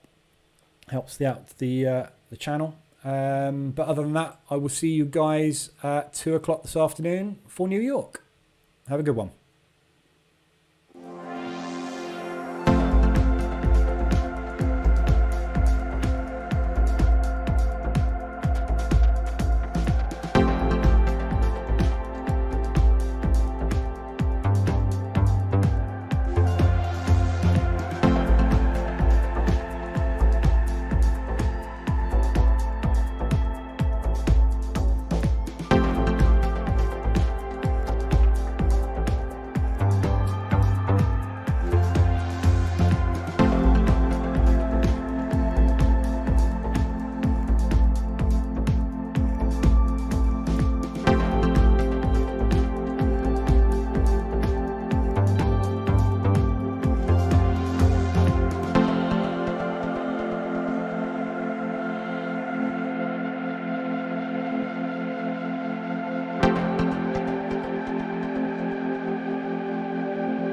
S2: Helps out the channel. But other than that, I will see you guys at 2:00 this afternoon for New York. Have a good one.